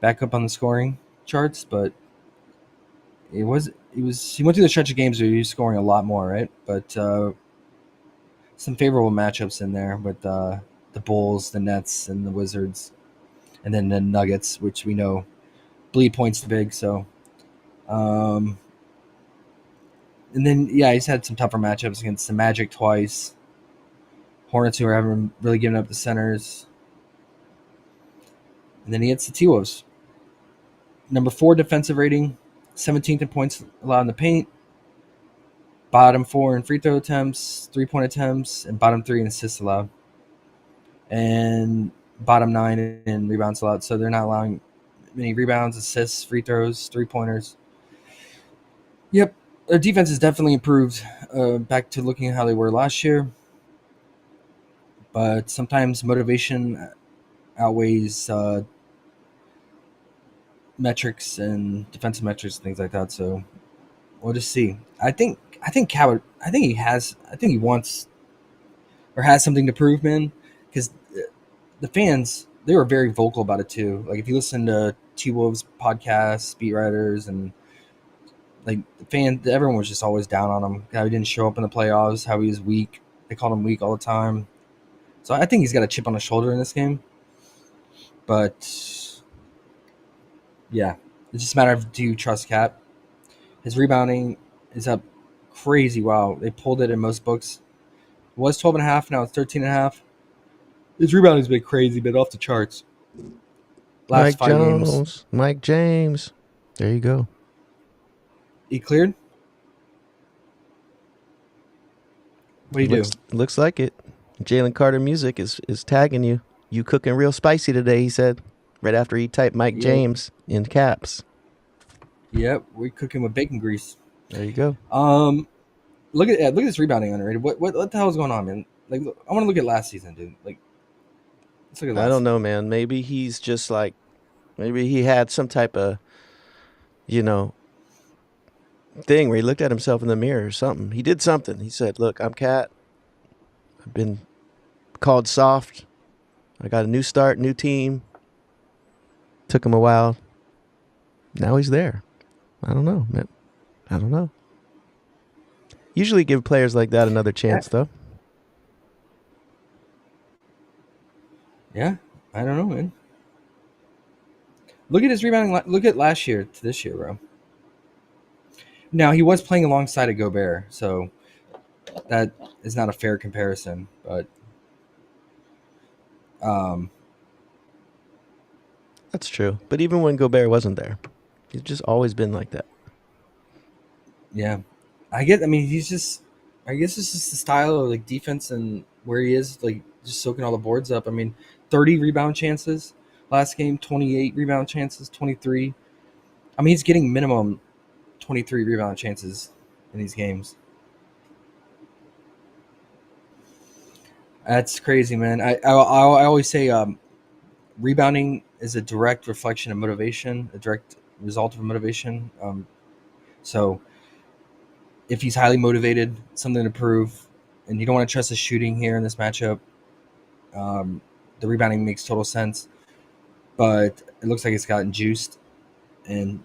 back up on the scoring charts, but he went through the stretch of games where he was scoring a lot more, right? But some favorable matchups in there with the Bulls, the Nets, and the Wizards, and then the Nuggets, which we know bleed points to big. So, and then he's had some tougher matchups against the Magic twice, Hornets, who haven't really given up the centers, and then he hits the T-Wolves. Number 4 defensive rating, 17th in points allowed in the paint, bottom 4 in free throw attempts, 3-point attempts, and bottom 3 in assists allowed, and bottom 9 in rebounds allowed. So they're not allowing many rebounds, assists, free throws, 3-pointers. Yep, their defense has definitely improved back to looking at how they were last year. But sometimes motivation outweighs metrics and defensive metrics and things like that. So we'll just see. I think Cat would, I think he wants or has something to prove, man. Because the fans, they were very vocal about it too. Like if you listen to T Wolves podcasts, beat writers, and like the fan, everyone was just always down on him. How he didn't show up in the playoffs, how he was weak. They called him weak all the time. So I think he's got a chip on his shoulder in this game. But yeah, it's just a matter of do you trust Cat? His rebounding is up crazy. Wow, they pulled it in most books. It was 12.5, now it's 13.5. His rebounding's been crazy, but off the charts. Last Mike 5 games, Jones, Mike James. There you go. he cleared. What do you do? Looks like it. Jalen Carter Music is tagging you. You cooking real spicy today, he said. Right after he typed Mike Yep. James in caps. Yep, we're cooking with bacon grease. There you go. Look at this rebounding underrated. What the hell is going on, man? Like, I want to look at last season, dude. Like, let's look at last. I don't know, man. Maybe he's just like, maybe he had some type of, thing where he looked at himself in the mirror or something. He did something. He said, "Look, I'm Cat. I've been called soft. I got a new start, new team. Took him a while. Now he's there. I don't know, man. I don't know. Usually give players like that another chance, though. Yeah, I don't know, man. Look at his rebounding. Look at last year to this year, bro. Now he was playing alongside a Gobert, so that is not a fair comparison. But That's true. But even when Gobert wasn't there, he's just always been like that. yeah, I mean, he's just. I guess it's just the style of like defense and where he is, like just soaking all the boards up. I mean, 30 rebound chances last game, 28 rebound chances, 23. I mean, he's getting minimum 23 rebound chances in these games. That's crazy, man. I always say rebounding is a direct reflection of motivation, a direct result of motivation. So if he's highly motivated, something to prove, and you don't want to trust his shooting here in this matchup, the rebounding makes total sense. But it looks like it's gotten juiced, and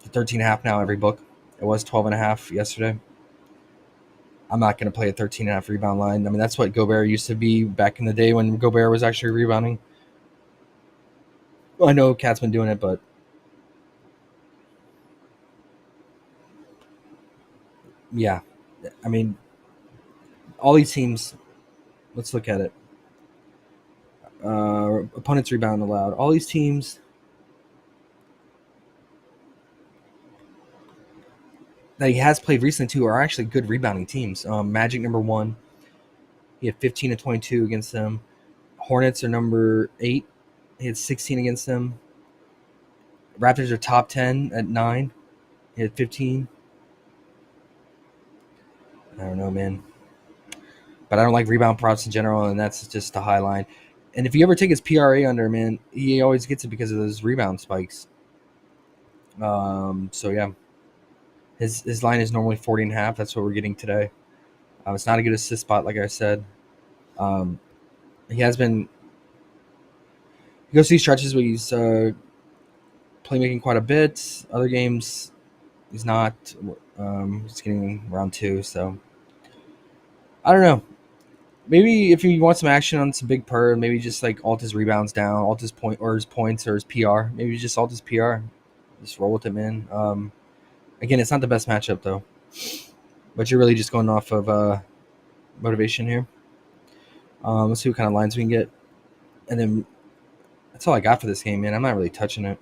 13.5 now every book. It was 12.5 yesterday. I'm not going to play a 13.5 rebound line. I mean, that's what Gobert used to be back in the day when Gobert was actually rebounding. I know Cat's been doing it, but yeah. I mean, all these teams, let's look at it. Opponents rebound allowed. All these teams that he has played recently too are actually good rebounding teams. Magic number 1, he had 15 and 22 against them. Hornets are number 8, he had 16 against them. Raptors are top 10 at 9, he had 15. I don't know, man, but I don't like rebound props in general, and that's just the high line. And if you ever take his PRA under, man, he always gets it because of those rebound spikes. So yeah. His line is normally 40.5. That's what we're getting today. It's not a good assist spot, like I said. He has been. He goes through these stretches where he's playmaking quite a bit. Other games, he's not. He's getting around 2. So I don't know. Maybe if you want some action on some big per, maybe just like alt his rebounds down, alt his point or his points or his PR. Maybe just alt his PR. Just roll with it, man. Again, it's not the best matchup though, but you're really just going off of motivation here. Let's see what kind of lines we can get, and then that's all I got for this game, man. I'm not really touching it.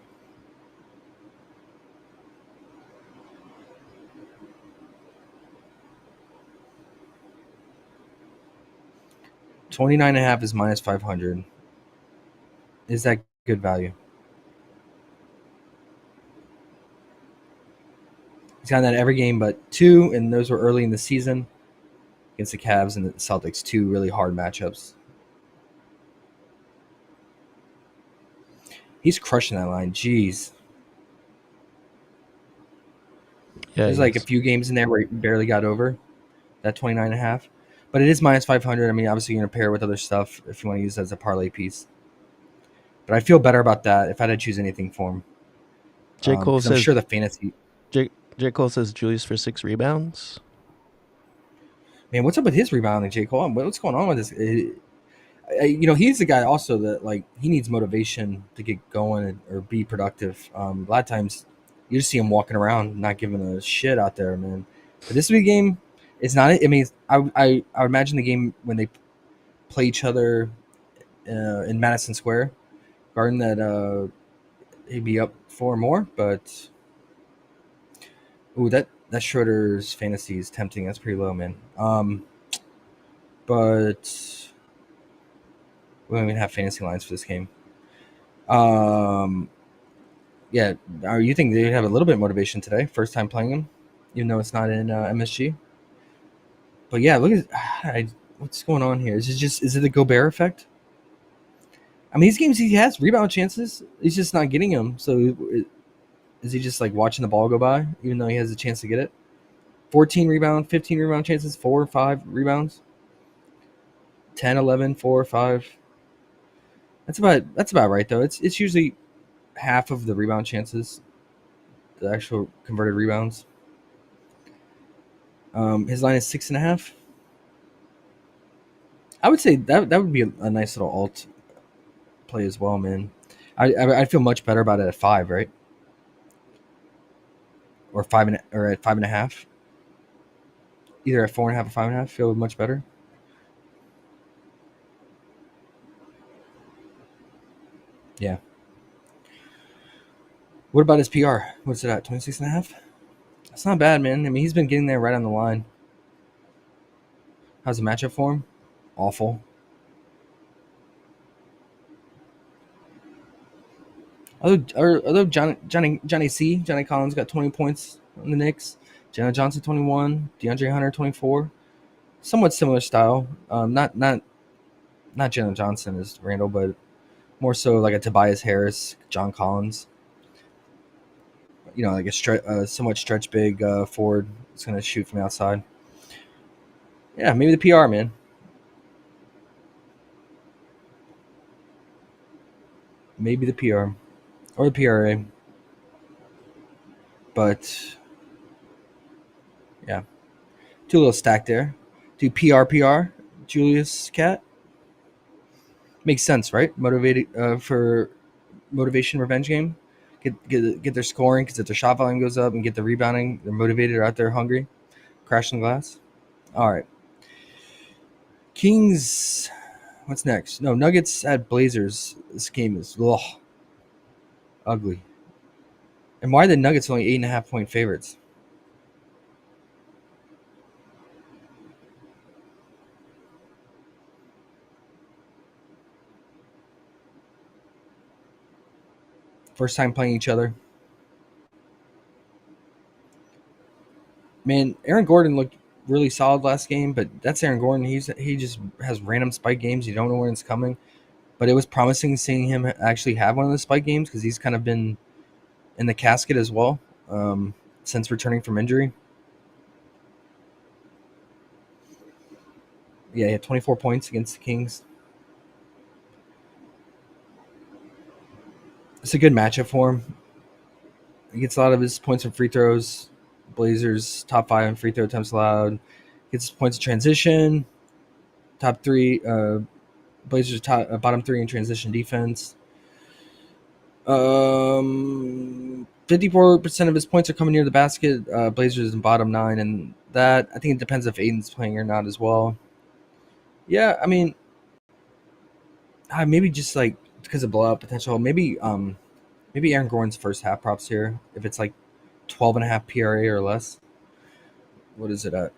$29.5 is minus 500. Is that good value? He's gotten that every game but 2, and those were early in the season against the Cavs and the Celtics. 2 really hard matchups. He's crushing that line. Jeez. Yeah, There's he like a is. few games in there where he barely got over that 29.5. But it is minus 500. I mean, obviously you're going to pair it with other stuff if you want to use it as a parlay piece. But I feel better about that if I had to choose anything for him. J. Cole Because I'm says sure the fantasy... J. Cole says Julius for 6 rebounds. Man, what's up with his rebounding, J. Cole? What's going on with this? He's the guy also that, like, he needs motivation to get going or be productive. A lot of times you just see him walking around not giving a shit out there, man. But this big game, it's not. I mean, I would imagine the game when they play each other in Madison Square Garden that he'd be up 4 more. But ooh, that Schroeder's fantasy is tempting. That's pretty low, man. But we don't even have fantasy lines for this game. Yeah, you think they have a little bit of motivation today? First time playing him, even though it's not in MSG. But yeah, look at what's going on here. Is it the Gobert effect? I mean, these games he has rebound chances. He's just not getting them. So is he just like watching the ball go by, even though he has a chance to get it? 14 rebound, 15 rebound chances, 4 or 5 rebounds, 10, 11, 4 or 5. That's about right though. It's usually half of the rebound chances, the actual converted rebounds. His line is 6.5. I would say that would be a nice little alt play as well, man. I feel much better about it at 5, right? Or at 5.5. Either at 4.5 or 5.5. Feel much better. Yeah. What about his PR? What's it at? 26.5. That's not bad, man. I mean, he's been getting there right on the line. How's the matchup for him? Awful. Although Johnny Collins got 20 points on the Knicks, Jenna Johnson 21, DeAndre Hunter 24, somewhat similar style. Not Jenna Johnson as Randall, but more so like a Tobias Harris, John Collins. Like a somewhat stretch big forward. It's gonna shoot from the outside. Yeah, maybe the PR, man. Maybe the PR or the PRA. But yeah, two little stack there. Do PR Julius Cat makes sense, right? Motivated for motivation revenge game. Get their scoring because if their shot volume goes up and get the rebounding, they're motivated, or out there hungry, crashing the glass. All right, Kings. What's next? No, Nuggets at Blazers. This game is ugly. And why are the Nuggets only 8.5-point favorites? First time playing each other. Man, Aaron Gordon looked really solid last game, but that's Aaron Gordon. He just has random spike games. You don't know when it's coming. But it was promising seeing him actually have one of the spike games because he's kind of been in the casket as well since returning from injury. Yeah, he had 24 points against the Kings. It's a good matchup for him. He gets a lot of his points from free throws. Blazers top 5 in free throw attempts allowed. Gets points in transition. Top 3. Blazers bottom 3 in transition defense. 54% of his points are coming near the basket. Blazers in bottom 9, and that I think it depends if Aiden's playing or not as well. Yeah, I mean, maybe just like because of blowout potential. Maybe Aaron Gordon's first half props here. If it's like 12.5 PRA or less. What is it at?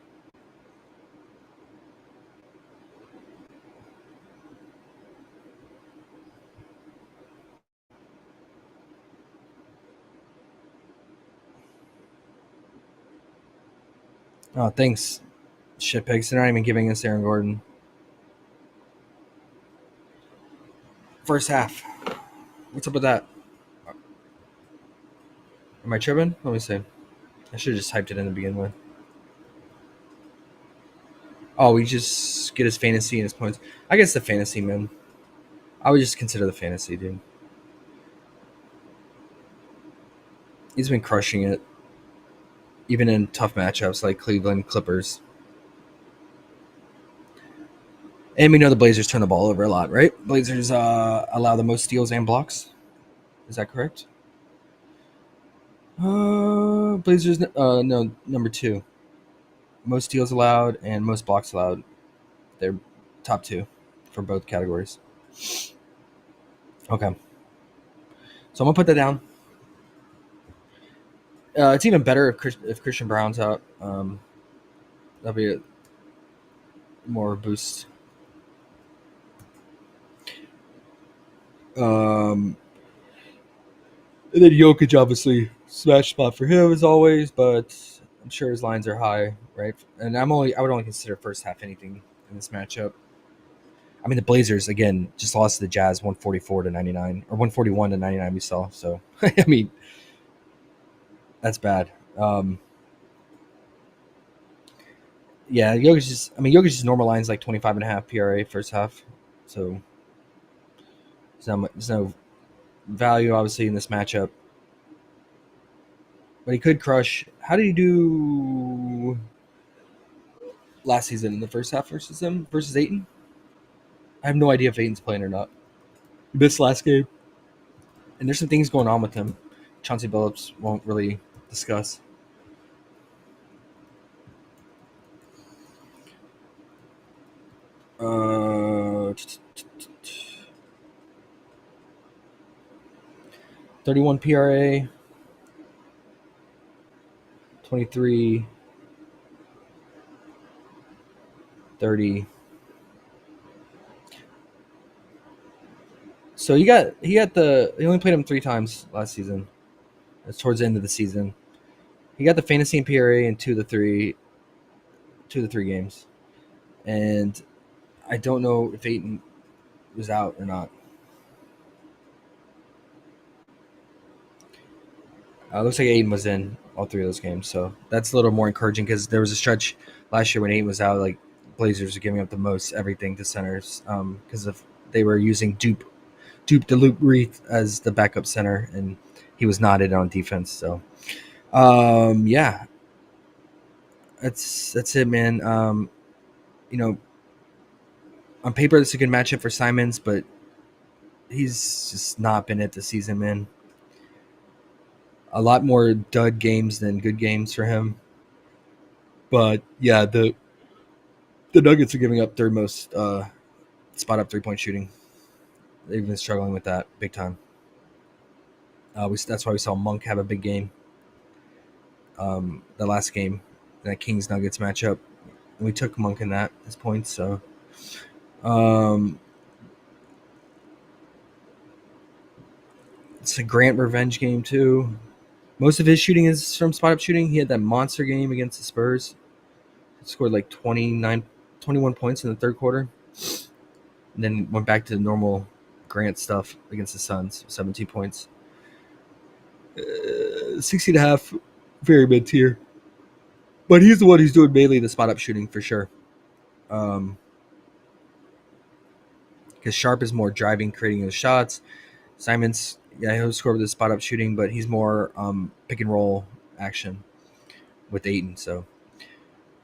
Oh, thanks, shitpigs. They're not even giving us Aaron Gordon. First half. What's up with that? Am I tripping? Let me see. I should have just typed it in to begin with. Oh, we just get his fantasy and his points. I guess the fantasy, man. I would just consider the fantasy, dude. He's been crushing it, even in tough matchups like Cleveland Clippers. And we know the Blazers turn the ball over a lot, right? Blazers allow the most steals and blocks. Is that correct? Blazers, no, number 2. Most steals allowed and most blocks allowed. They're top 2 for both categories. Okay. So I'm going to put that down. It's even better if Christian Brown's out. That'll be a more boost. And then Jokic, obviously, smash spot for him as always, but I'm sure his lines are high, right? And I would only consider first half anything in this matchup. I mean, the Blazers again just lost to the Jazz 144-99 or 141-99. We saw, so I mean, that's bad. Yeah, Jokic just normal lines like 25.5 PRA first half, so there's no value obviously in this matchup. But he could crush. How did he do last season in the first half versus Ayton? I have no idea if Ayton's playing or not. He missed last game. And there's some things going on with him. Chauncey Billups won't really discuss. Uh, 31 PRA, 23, 30. So he only played him 3 times last season. That's towards the end of the season. He got the fantasy and PRA in 2 of the 3 games. And I don't know if Ayton was out or not. Looks like Ayton was in all 3 of those games, so that's a little more encouraging because there was a stretch last year when Ayton was out, like Blazers were giving up the most everything to centers because they were using Dupe Reith as the backup center, and he was not in on defense. So, yeah, that's it, man. On paper, it's a good matchup for Simons, but he's just not been it this season, man. A lot more dud games than good games for him. But yeah, the Nuggets are giving up third most spot up 3-point shooting. They've been struggling with that big time. That's why we saw Monk have a big game. The last game, that Kings Nuggets matchup, and we took Monk in that his points. So, it's a Grant revenge game too. Most of his shooting is from spot up shooting. He had that monster game against the Spurs. He scored like 21 points in the third quarter. And then went back to the normal Grant stuff against the Suns, 17 points. 60.5, very mid tier. But he's the one who's doing mainly the spot up shooting for sure. Because Sharp is more driving, creating those shots. Simons, yeah, he'll score with the spot up shooting, but he's more pick and roll action with Ayton. So,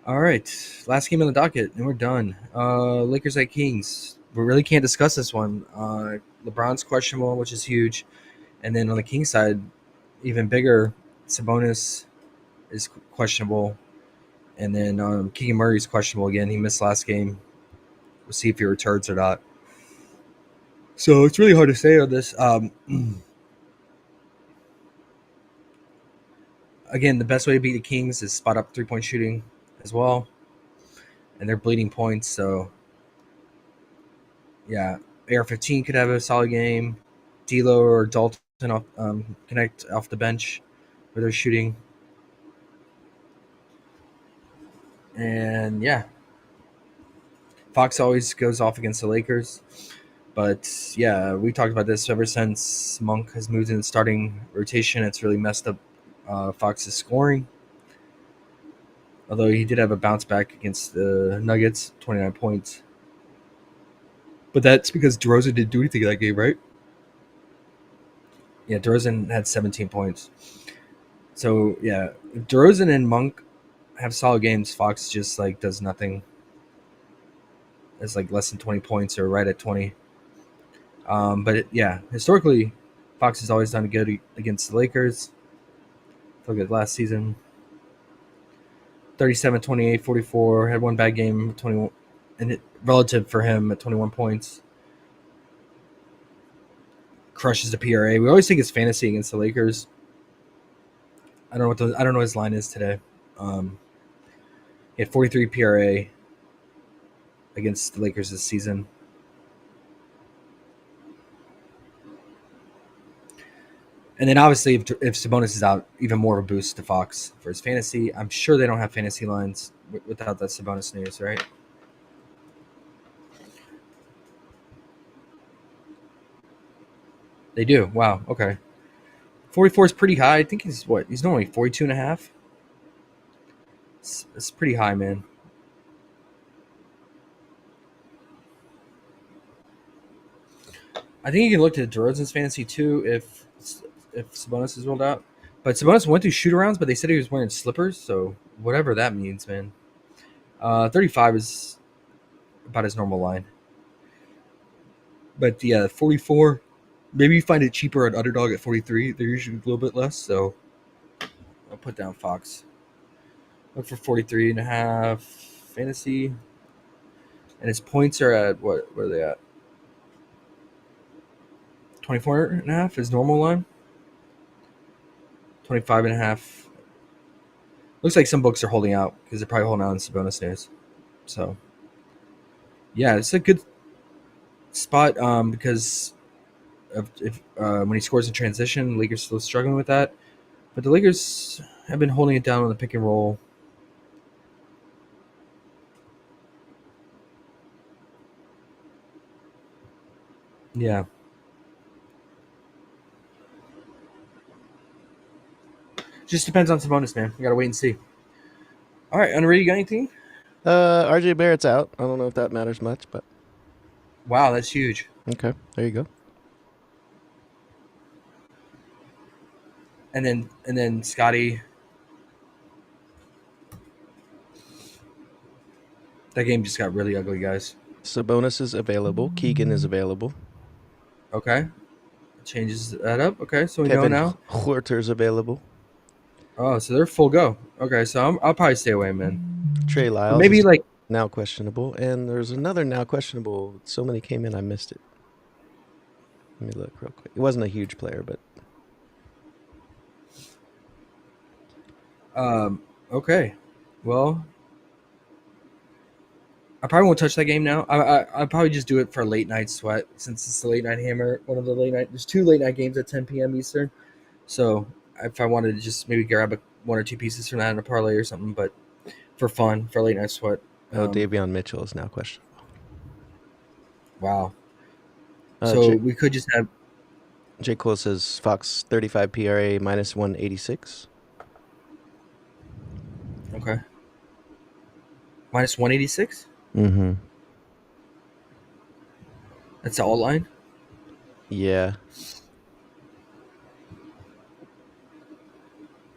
all right, last game on the docket, and we're done. Lakers at Kings. We really can't discuss this one. LeBron's questionable, which is huge, and then on the Kings side, even bigger, Sabonis is questionable, and then Keegan Murray's questionable again. He missed last game. We'll see if he returns or not. So it's really hard to say on this. Again, the best way to beat the Kings is spot up 3-point shooting as well. And they're bleeding points. So, yeah, AR-15 could have a solid game. D'Lo or Dalton connect off the bench where they're shooting. And, yeah, Fox always goes off against the Lakers. But, yeah, we talked about this ever since Monk has moved in the starting rotation. It's really messed up Fox's scoring. Although he did have a bounce back against the Nuggets, 29 points. But that's because DeRozan didn't do anything in that game, right? Yeah, DeRozan had 17 points. So, yeah, if DeRozan and Monk have solid games, Fox just, like, does nothing. It's, like, less than 20 points or right at 20. Yeah, historically, Fox has always done good against the Lakers. Look at last season. 37, 28, 44. Had one bad game, 21. And relative for him at 21 points. Crushes the PRA. We always think it's fantasy against the Lakers. I don't know what his line is today. He had 43 PRA against the Lakers this season. And then obviously, if Sabonis is out, even more of a boost to Fox for his fantasy. I'm sure they don't have fantasy lines without that Sabonis news, right? They do. Wow. Okay. 44 is pretty high. I think he's what? He's normally 42 and a half. It's pretty high, man. I think you can look at DeRozan's fantasy too if Sabonis is rolled out. But Sabonis went through shoot-arounds, but they said he was wearing slippers, so whatever that means, man. 35 is about his normal line. But yeah, 44, maybe you find it cheaper at Underdog at 43. They're usually a little bit less, so I'll put down Fox. Look for 43 and a half fantasy. And his points are at what? Where are they at? 24 and a half, his normal line. 25 and a half. Looks like some books are holding out because they're probably holding out on Sabonis news. So, yeah, it's a good spot because if when he scores in transition, Lakers still struggling with that. But the Lakers have been holding it down on the pick and roll. Yeah. Just depends on Sabonis, man. We got to wait and see. All right, Unready, you got anything? RJ Barrett's out. I don't know if that matters much, but Wow, that's huge. okay, there you go. And then Scotty. That game just got really ugly, guys. Sabonis is available. Keegan is available. Okay. Changes that up. Okay, so we know Kevin now. Huerter's available. Oh, so they're full go. Okay, so I'll probably stay away, man. Trey Lyles Maybe is like now questionable, and there's another now questionable. So many came in, I missed it. Let me look real quick. It wasn't a huge player, but okay. Well, I probably won't touch that game now. I'll probably just do it for a late night sweat since it's the late night hammer. One of the late night. There's 2 late night games at 10 p.m. Eastern. So if I wanted to just maybe grab 1 or 2 pieces from that in a parlay or something, but for fun, for late night sweat. Davion Mitchell is now questionable. Wow. So we could just have. J. Cole says Fox 35 PRA minus 186. Okay. Minus 186? Mm-hmm. That's the alt line? Yeah.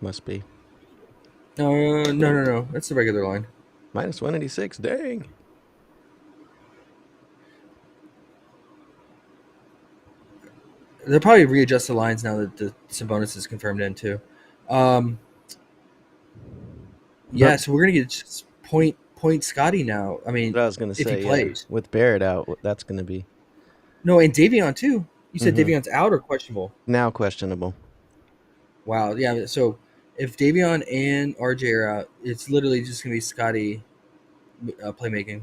Must be. No. That's the regular line. Minus 186. Dang. They'll probably readjust the lines now that the Sabonis is confirmed in too. Yeah, so we're gonna get just point Scotty now. I mean, What I was going to if say, he plays. with Barrett out, that's going to be No, and Davion too. You said Mhm. Davion's out or questionable? now questionable. Wow. Yeah. So if Davion and RJ are out, it's literally just gonna be Scotty playmaking.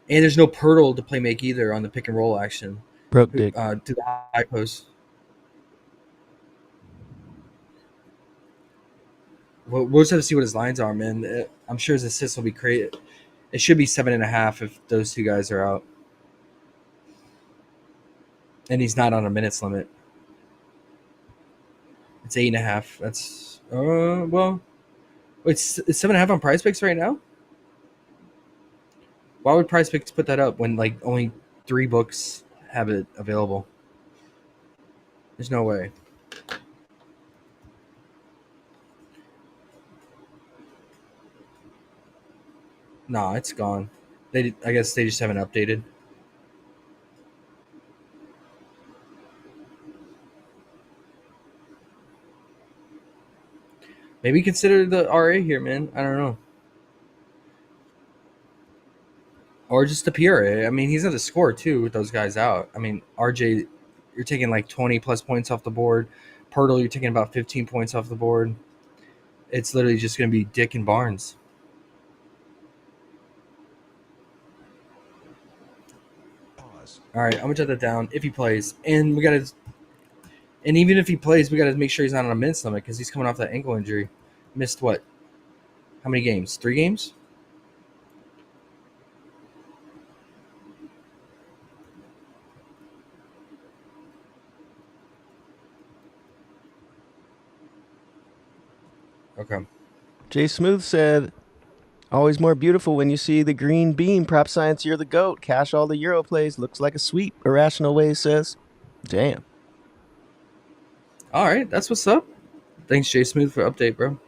And there's no Pirtle to play make either on the pick and roll action. Broke dick. To the high post. We'll just have to see what his lines are, man. I'm sure his assists will be created. It should be 7.5 if those 2 guys are out. And he's not on a minutes limit. It's 8.5. That's well. It's 7.5 on PrizePicks right now. Why would PrizePicks put that up when like only 3 books have it available? There's no way. Nah, it's gone. I guess they just haven't updated. Maybe consider the RA here, man. I don't know. Or just the PRA. I mean, he's at a score too with those guys out. I mean, RJ, you're taking like 20 plus points off the board. Pirtle, you're taking about 15 points off the board. It's literally just going to be Dick and Barnes. All right, I'm gonna jot that down if he plays, and we gotta. And even if he plays, we gotta make sure he's not on a minutes limit because he's coming off that ankle injury. Missed what? How many games? 3 games? Okay. Jay Smooth said, always more beautiful when you see the green beam. Prop science, you're the GOAT. Cash all the Euro plays. Looks like a sweep. Irrational Ways says, damn. All right, that's what's up. Thanks, Jay Smooth, for update, bro.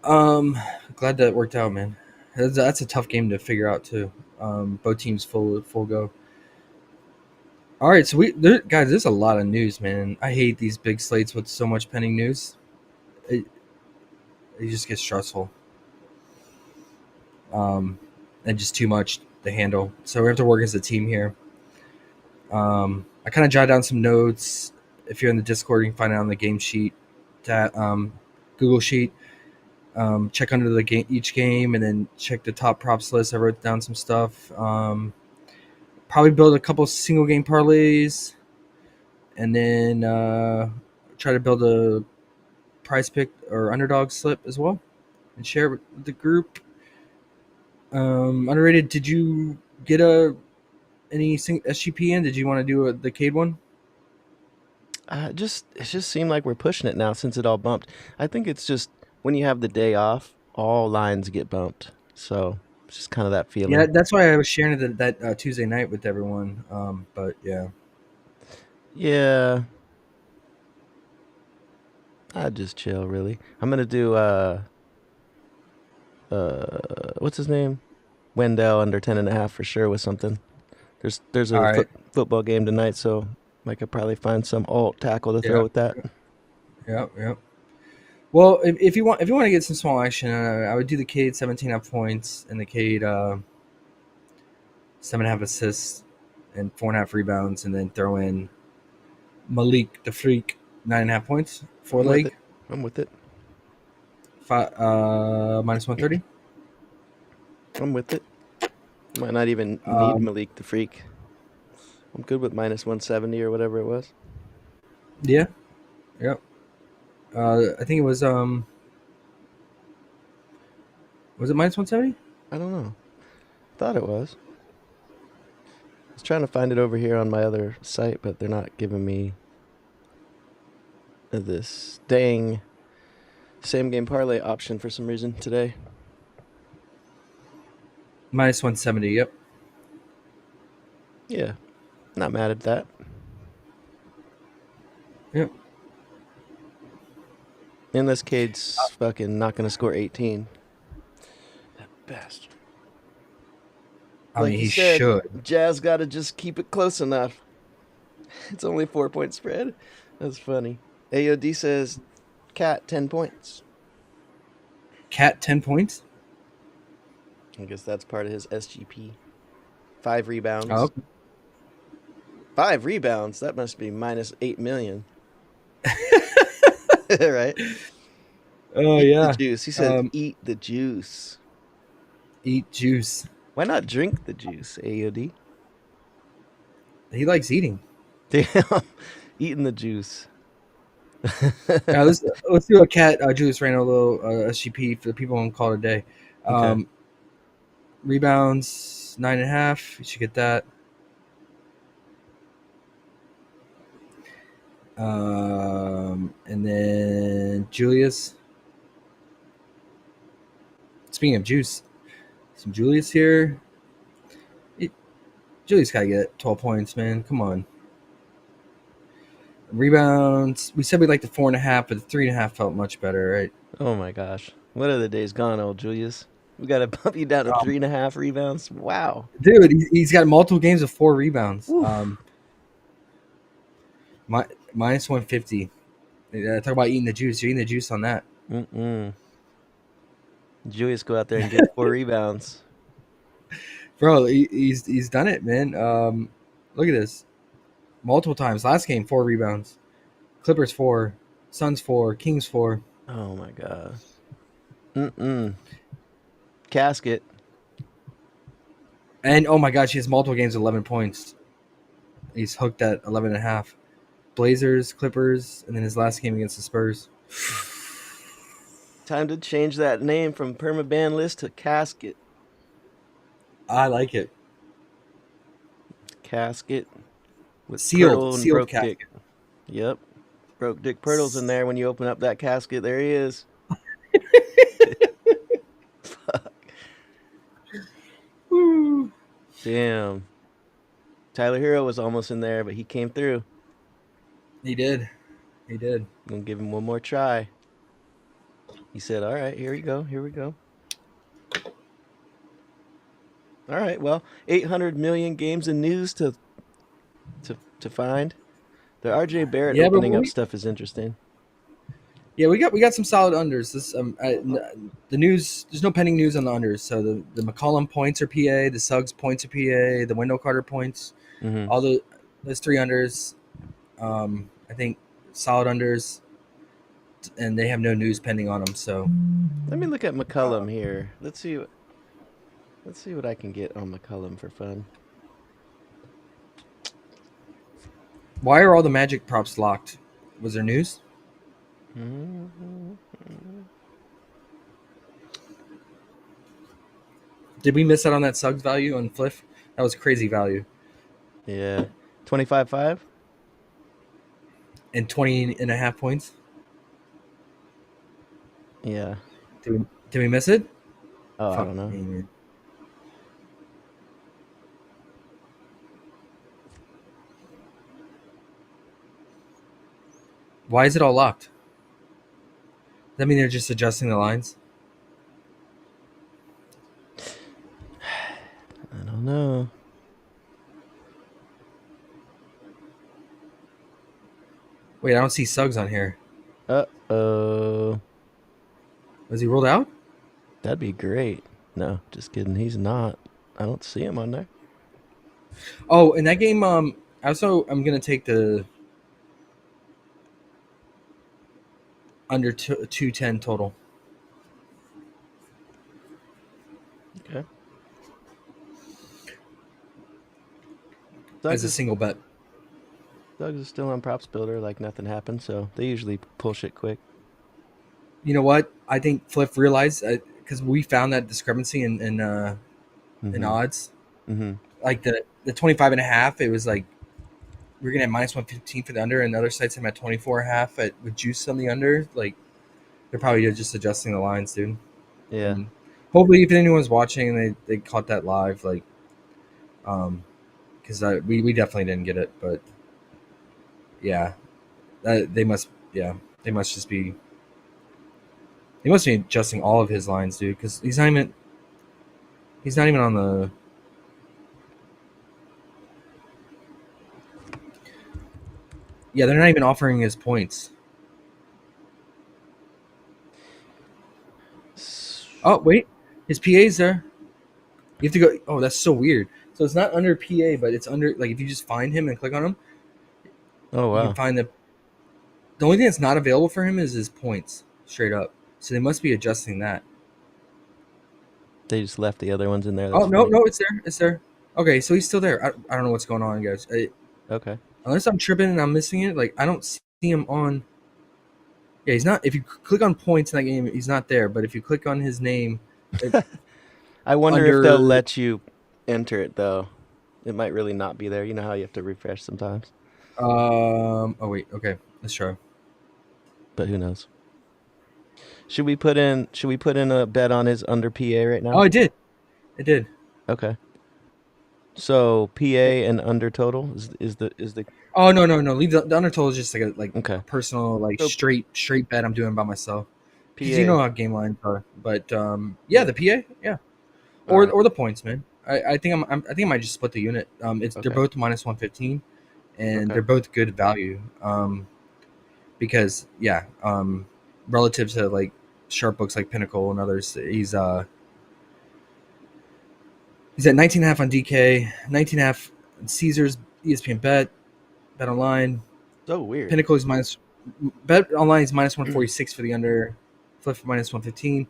Glad that worked out, man. That's a tough game to figure out too. Both teams full go. All right, so guys, there's a lot of news, man. I hate these big slates with so much pending news. It just gets stressful. And just too much to handle. So we have to work as a team here. I kind of jot down some notes. If you're in the Discord, you can find it on the game sheet, that Google sheet. Check under the game, each game, and then check the top props list. I wrote down some stuff. Probably build a couple single game parlays, and then try to build a prize pick or underdog slip as well, and share it with the group. Underrated. Did you get any SGP in? Did you want to do the Cade one? It just seemed like we're pushing it now since it all bumped. I think it's just when you have the day off, all lines get bumped. So it's just kind of that feeling. Yeah, that's why I was sharing it that Tuesday night with everyone. But yeah. Yeah. I'd just chill, really. I'm gonna do what's his name? Wendell under 10.5 for sure with something. There's a All right. football game tonight, so I could probably find some alt tackle to throw with that. Yep. Well, if you want to get some small action, I would do the Cade 17.5 points and the Cade 7.5 assists and 4.5 rebounds, and then throw in Malik the Freak 9.5 points, 4 leg. I'm with it. Minus 130. I'm with it. Might not even need Malik the Freak. I'm good with minus 170 or whatever it was. Yeah. Yep. I think it was it minus 170? I don't know. Thought it was. I was trying to find it over here on my other site, but they're not giving me this dang same game parlay option for some reason today. Minus 170, yep. Yeah. Not mad at that. Yep. Unless Cade's fucking not going to score 18. That bastard. I mean, he should. Jazz got to just keep it close enough. It's only 4-point spread. That's funny. AOD says, Cat, 10 points. Cat, 10 points? I guess that's part of his SGP. 5 rebounds. Oh, okay. 5 rebounds? That must be minus 8 million. Right? Oh, Eat yeah. the juice. He said, eat the juice. Eat juice. Why not drink the juice, AOD? He likes eating. Damn. Eating the juice. Let's do a Cat Julius Randle little SGP for the people on call today. Okay. Rebounds 9.5. You should get that. And then Julius Speaking of juice, some Julius here. Julius got to get 12 points, man. Come on. Rebounds. We said we liked the 4.5, but the 3.5 felt much better, right? Oh my gosh. What are the days gone, old Julius? We got to bump you down to 3.5 rebounds. Wow. Dude, he's got multiple games of 4 rebounds. Oof. Minus 150. Talk about eating the juice. You're eating the juice on that. Julius go out there and get 4 rebounds. Bro, he's done it, man. Look at this. Multiple times. Last game, 4 rebounds. Clippers 4. Suns 4. Kings 4. Oh my god. Casket. And oh my gosh, he has multiple games, 11 points. He's hooked at 11.5. Blazers, Clippers, and then his last game against the Spurs. Time to change that name from permaban list to casket. I like it. Casket with Sealed Pirtle and broke casket. dick. Yep. Broke Dick Pirtle's in there. When you open up that casket, there he is. Fuck. Damn. Tyler Hero was almost in there, but he came through. He did. Gonna give him one more try. He said, all right, here we go. All right, well, 800 million games in news to find. The RJ Barrett opening up stuff is interesting. Yeah, we got some solid unders. This the news. There's no pending news on the unders. So the McCollum points are PA. The Suggs points are PA. The Wendell Carter points. Mm-hmm. All those 3 unders. I think solid unders, and they have no news pending on them. So let me look at McCollum here. Let's see what I can get on McCollum for fun. why are all the Magic props locked? Was there news? Did we miss out on that Suggs value on Fliff? That was crazy value. Yeah, 25.5 and 20.5 points. Yeah. Did we miss it? Oh, I don't know. Me. Why is it all locked? Does that mean they're just adjusting the lines? I don't know. Wait, I don't see Suggs on here. Uh-oh. Was he rolled out? That'd be great. No, just kidding. He's not. I don't see him on there. Oh, in that game, I'm gonna take the under 210 total. Okay. As a single bet. Doug's is still on props builder like nothing happened, so they usually pull shit quick. You know what? I think Fliff realized because we found that discrepancy in odds. Mm-hmm. Like the 25.5, it was like we were gonna have minus 115 for the under, and the other sites have at 24.5 with juice on the under. Like they're probably just adjusting the lines, dude. Yeah. And hopefully, if anyone's watching and they caught that live, like, because we definitely didn't get it, but yeah, they must just be. He must be adjusting all of his lines, dude, because he's not even on the. Yeah, they're not even offering his points. Oh wait, his PA's there. You have to go. Oh, that's so weird. So it's not under PA, but it's under. Like if you just find him and click on him. Oh wow. You can find the only thing that's not available for him is his points, straight up. So they must be adjusting that. They just left the other ones in there. Oh no, it's there. It's there. Okay, so he's still there. I don't know what's going on, guys. Okay. Unless I'm tripping and I'm missing it, like I don't see him on. Yeah, he's not. If you click on points in that game, he's not there. But if you click on his name, I wonder if they'll let you enter it though. It might really not be there. You know how you have to refresh sometimes. Oh wait. Okay, let's try. But who knows? Should we put in a bet on his under PA right now? Oh, I did. Okay. So PA and under total is the Oh no. Leave the under total is just like okay. a personal So- straight bet I'm doing by myself. PA. Because you know how game lines are. But Yeah. the PA, yeah. Alright. Or the points, man. I think I think I might just split the unit. They're Okay. both minus 115, and Okay. they're both good value. Because relative to like sharp books like Pinnacle and others, he's at 19.5 on DK, 19.5 on Caesars, ESPN Bet online. So weird. Pinnacle is bet online is minus 146 for the under, Fliff minus 115,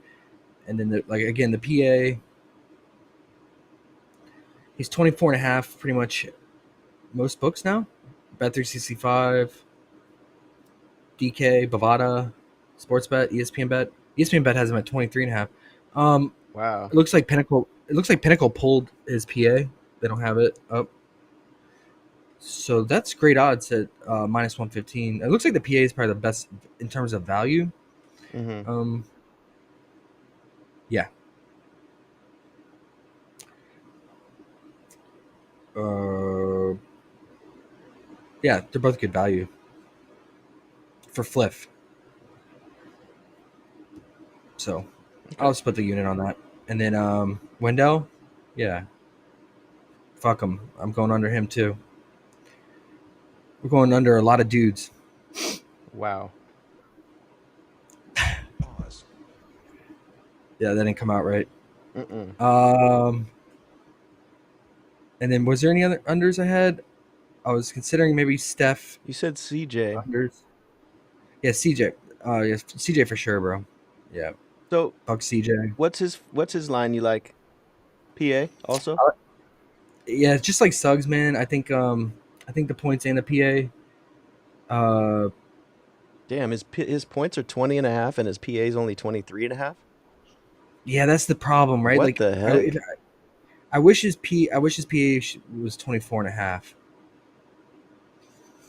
and then the PA. He's 24.5 pretty much most books now. Bet 365, DK, Bovada, Sportsbet, ESPN Bet. ESPN Bet has him at 23.5. Wow. It looks like Pinnacle pulled his PA. They don't have it up. So that's great odds at minus 115. It looks like the PA is probably the best in terms of value. Mm-hmm. Yeah. Yeah, they're both good value for Fliff. So I'll split the unit on that. And then Wendell, yeah. Fuck him. I'm going under him too. We're going under a lot of dudes. Wow. Pause. Yeah, that didn't come out right. Mm-mm. And then was there any other unders I had? I was considering maybe Steph You said CJ. unders. Yeah, CJ. Yeah, CJ for sure, bro. Yeah, So fuck CJ. what's his line you like? PA also? Yeah, it's just like Suggs, man. I think the points and the PA. Damn, his points are 20 and a half and his PA is only 23 and a half? Yeah, that's the problem, right? What like the heck? I wish his PA was 24.5.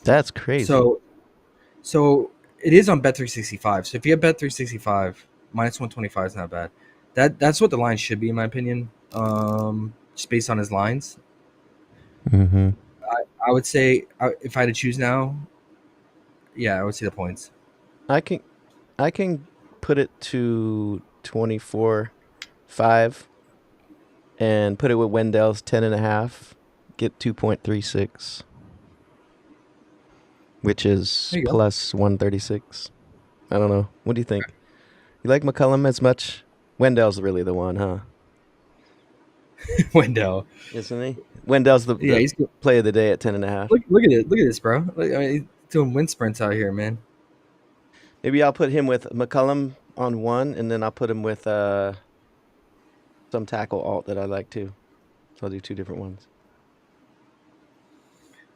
That's crazy. So it is on Bet365. So if you have Bet365, minus 125 is not bad. That's what the line should be, in my opinion. Just based on his lines, mm-hmm. I would say if I had to choose now, yeah, I would say the points. I can put it to 24.5 and put it with Wendell's 10 and a half, get 2.36, which is There you go. plus 136. I don't know. What do you think? You like McCullum as much? Wendell's really the one, huh? Wendell, Isn't he? Wendell's the he's good. play of the day at 10 and a half. Look at it. Look at this, bro. Like, I mean, he's doing wind sprints out here, man. Maybe I'll put him with McCullum on one, and then I'll put him with some tackle alt that I like too. So I'll do two different ones.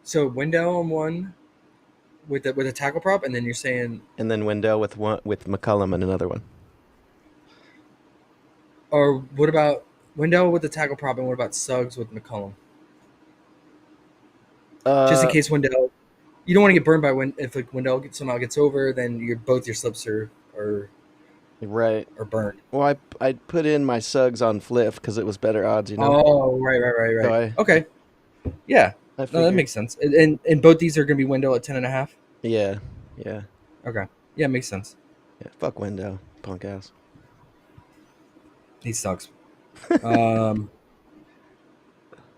So Wendell on one with a tackle prop, and then you're saying, And then Wendell with McCullum and another one. or what about Wendell with the tackle prop, and what about Suggs with McCullum? Just in case Wendell, you don't want to get burned by if like Wendell somehow gets over, then both your slips are Right. burned. Well, I put in my Suggs on Fliff because it was better odds, you know. Oh, right. So Okay, yeah, I no, that figured- makes sense. And both these are going to be Wendell at 10.5. Yeah. Okay, yeah, makes sense. Yeah. Fuck Wendell, punk ass. He sucks.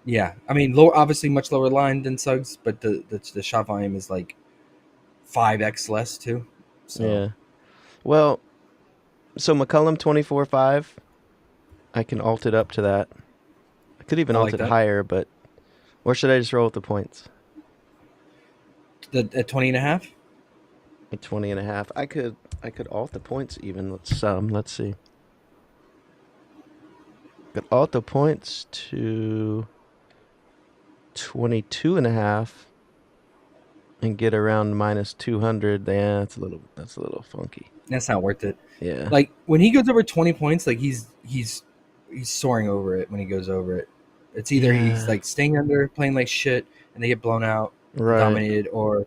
Yeah, I mean, obviously much lower line than Suggs, but the shot volume is like 5x less too. So. Yeah. Well, so McCullum 24.5. I can alt it up to that. I could even I alt like it that. higher, but or should I just roll with the points? At 20.5. At 20 and a half. I could alt the points even. Let's see. Could alt the points to 22 and a half and get around minus 200. Yeah, that's a little funky. That's not worth it. Yeah. Like when he goes over 20 points, like he's soaring over it when he goes over it. It's either he's like staying under, playing like shit, and they get blown out, Right. dominated, or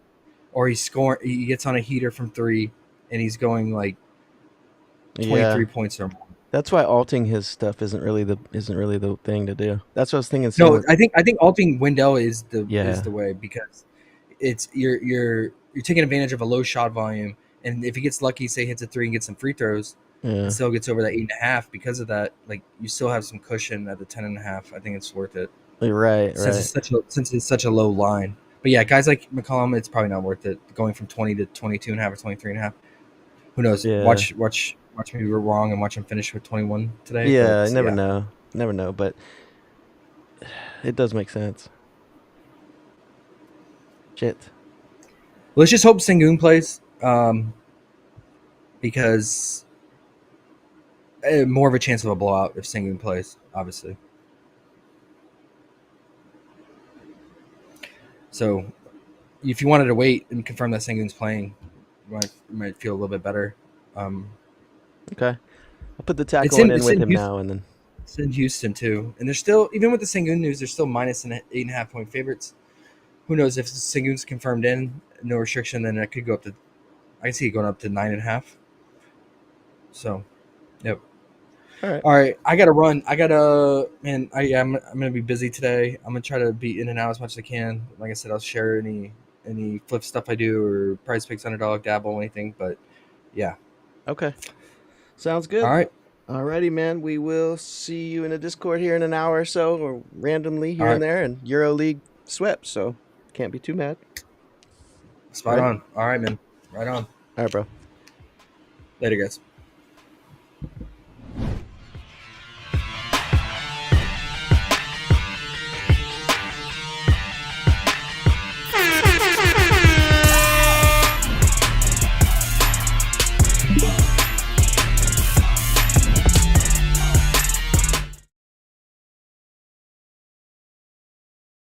he's scoring. He gets on a heater from 3, and he's going like 23 points or more. That's why alting his stuff isn't really the thing to do. That's what I was thinking. No, I think alting Wendell is the Yeah. way, because it's you're taking advantage of a low shot volume, and if he gets lucky, say hits a 3 and gets some free throws, Yeah. and still gets over that 8.5 because of that, like you still have some cushion at the 10.5. I think it's worth it. Right. Since it's such a low line. But yeah, guys like McCollum, it's probably not worth it going from 20 to 22.5 or 23.5. Who knows? Yeah. Watch me be wrong and watch him finish with 21 today. Yeah, but, I never know, but it does make sense. Shit. Let's just hope Sengun plays, because more of a chance of a blowout if Sengun plays, obviously. So, if you wanted to wait and confirm that Sengun's playing, you might feel a little bit better. Okay. I'll put the tackle It's in with him Houston. now and then. It's in Houston too, and they're still, even with the Sengun news, they're still minus an 8.5 point favorites. Who knows if Sengun's confirmed in, no restriction, then it could go up to. I see it going up to 9.5. So, yep. All right. I gotta run. I'm gonna be busy today. I'm gonna try to be in and out as much as I can. Like I said, I'll share any Fliff stuff I do or PrizePicks, Underdog, dabble, anything. But yeah. Okay. Sounds good. All right. Alrighty, man. We will see you in the Discord here in an hour or so, or randomly here All and right. there. And EuroLeague swept, so can't be too mad. Spot on. All right, man. Right on. All right, bro. Later, guys.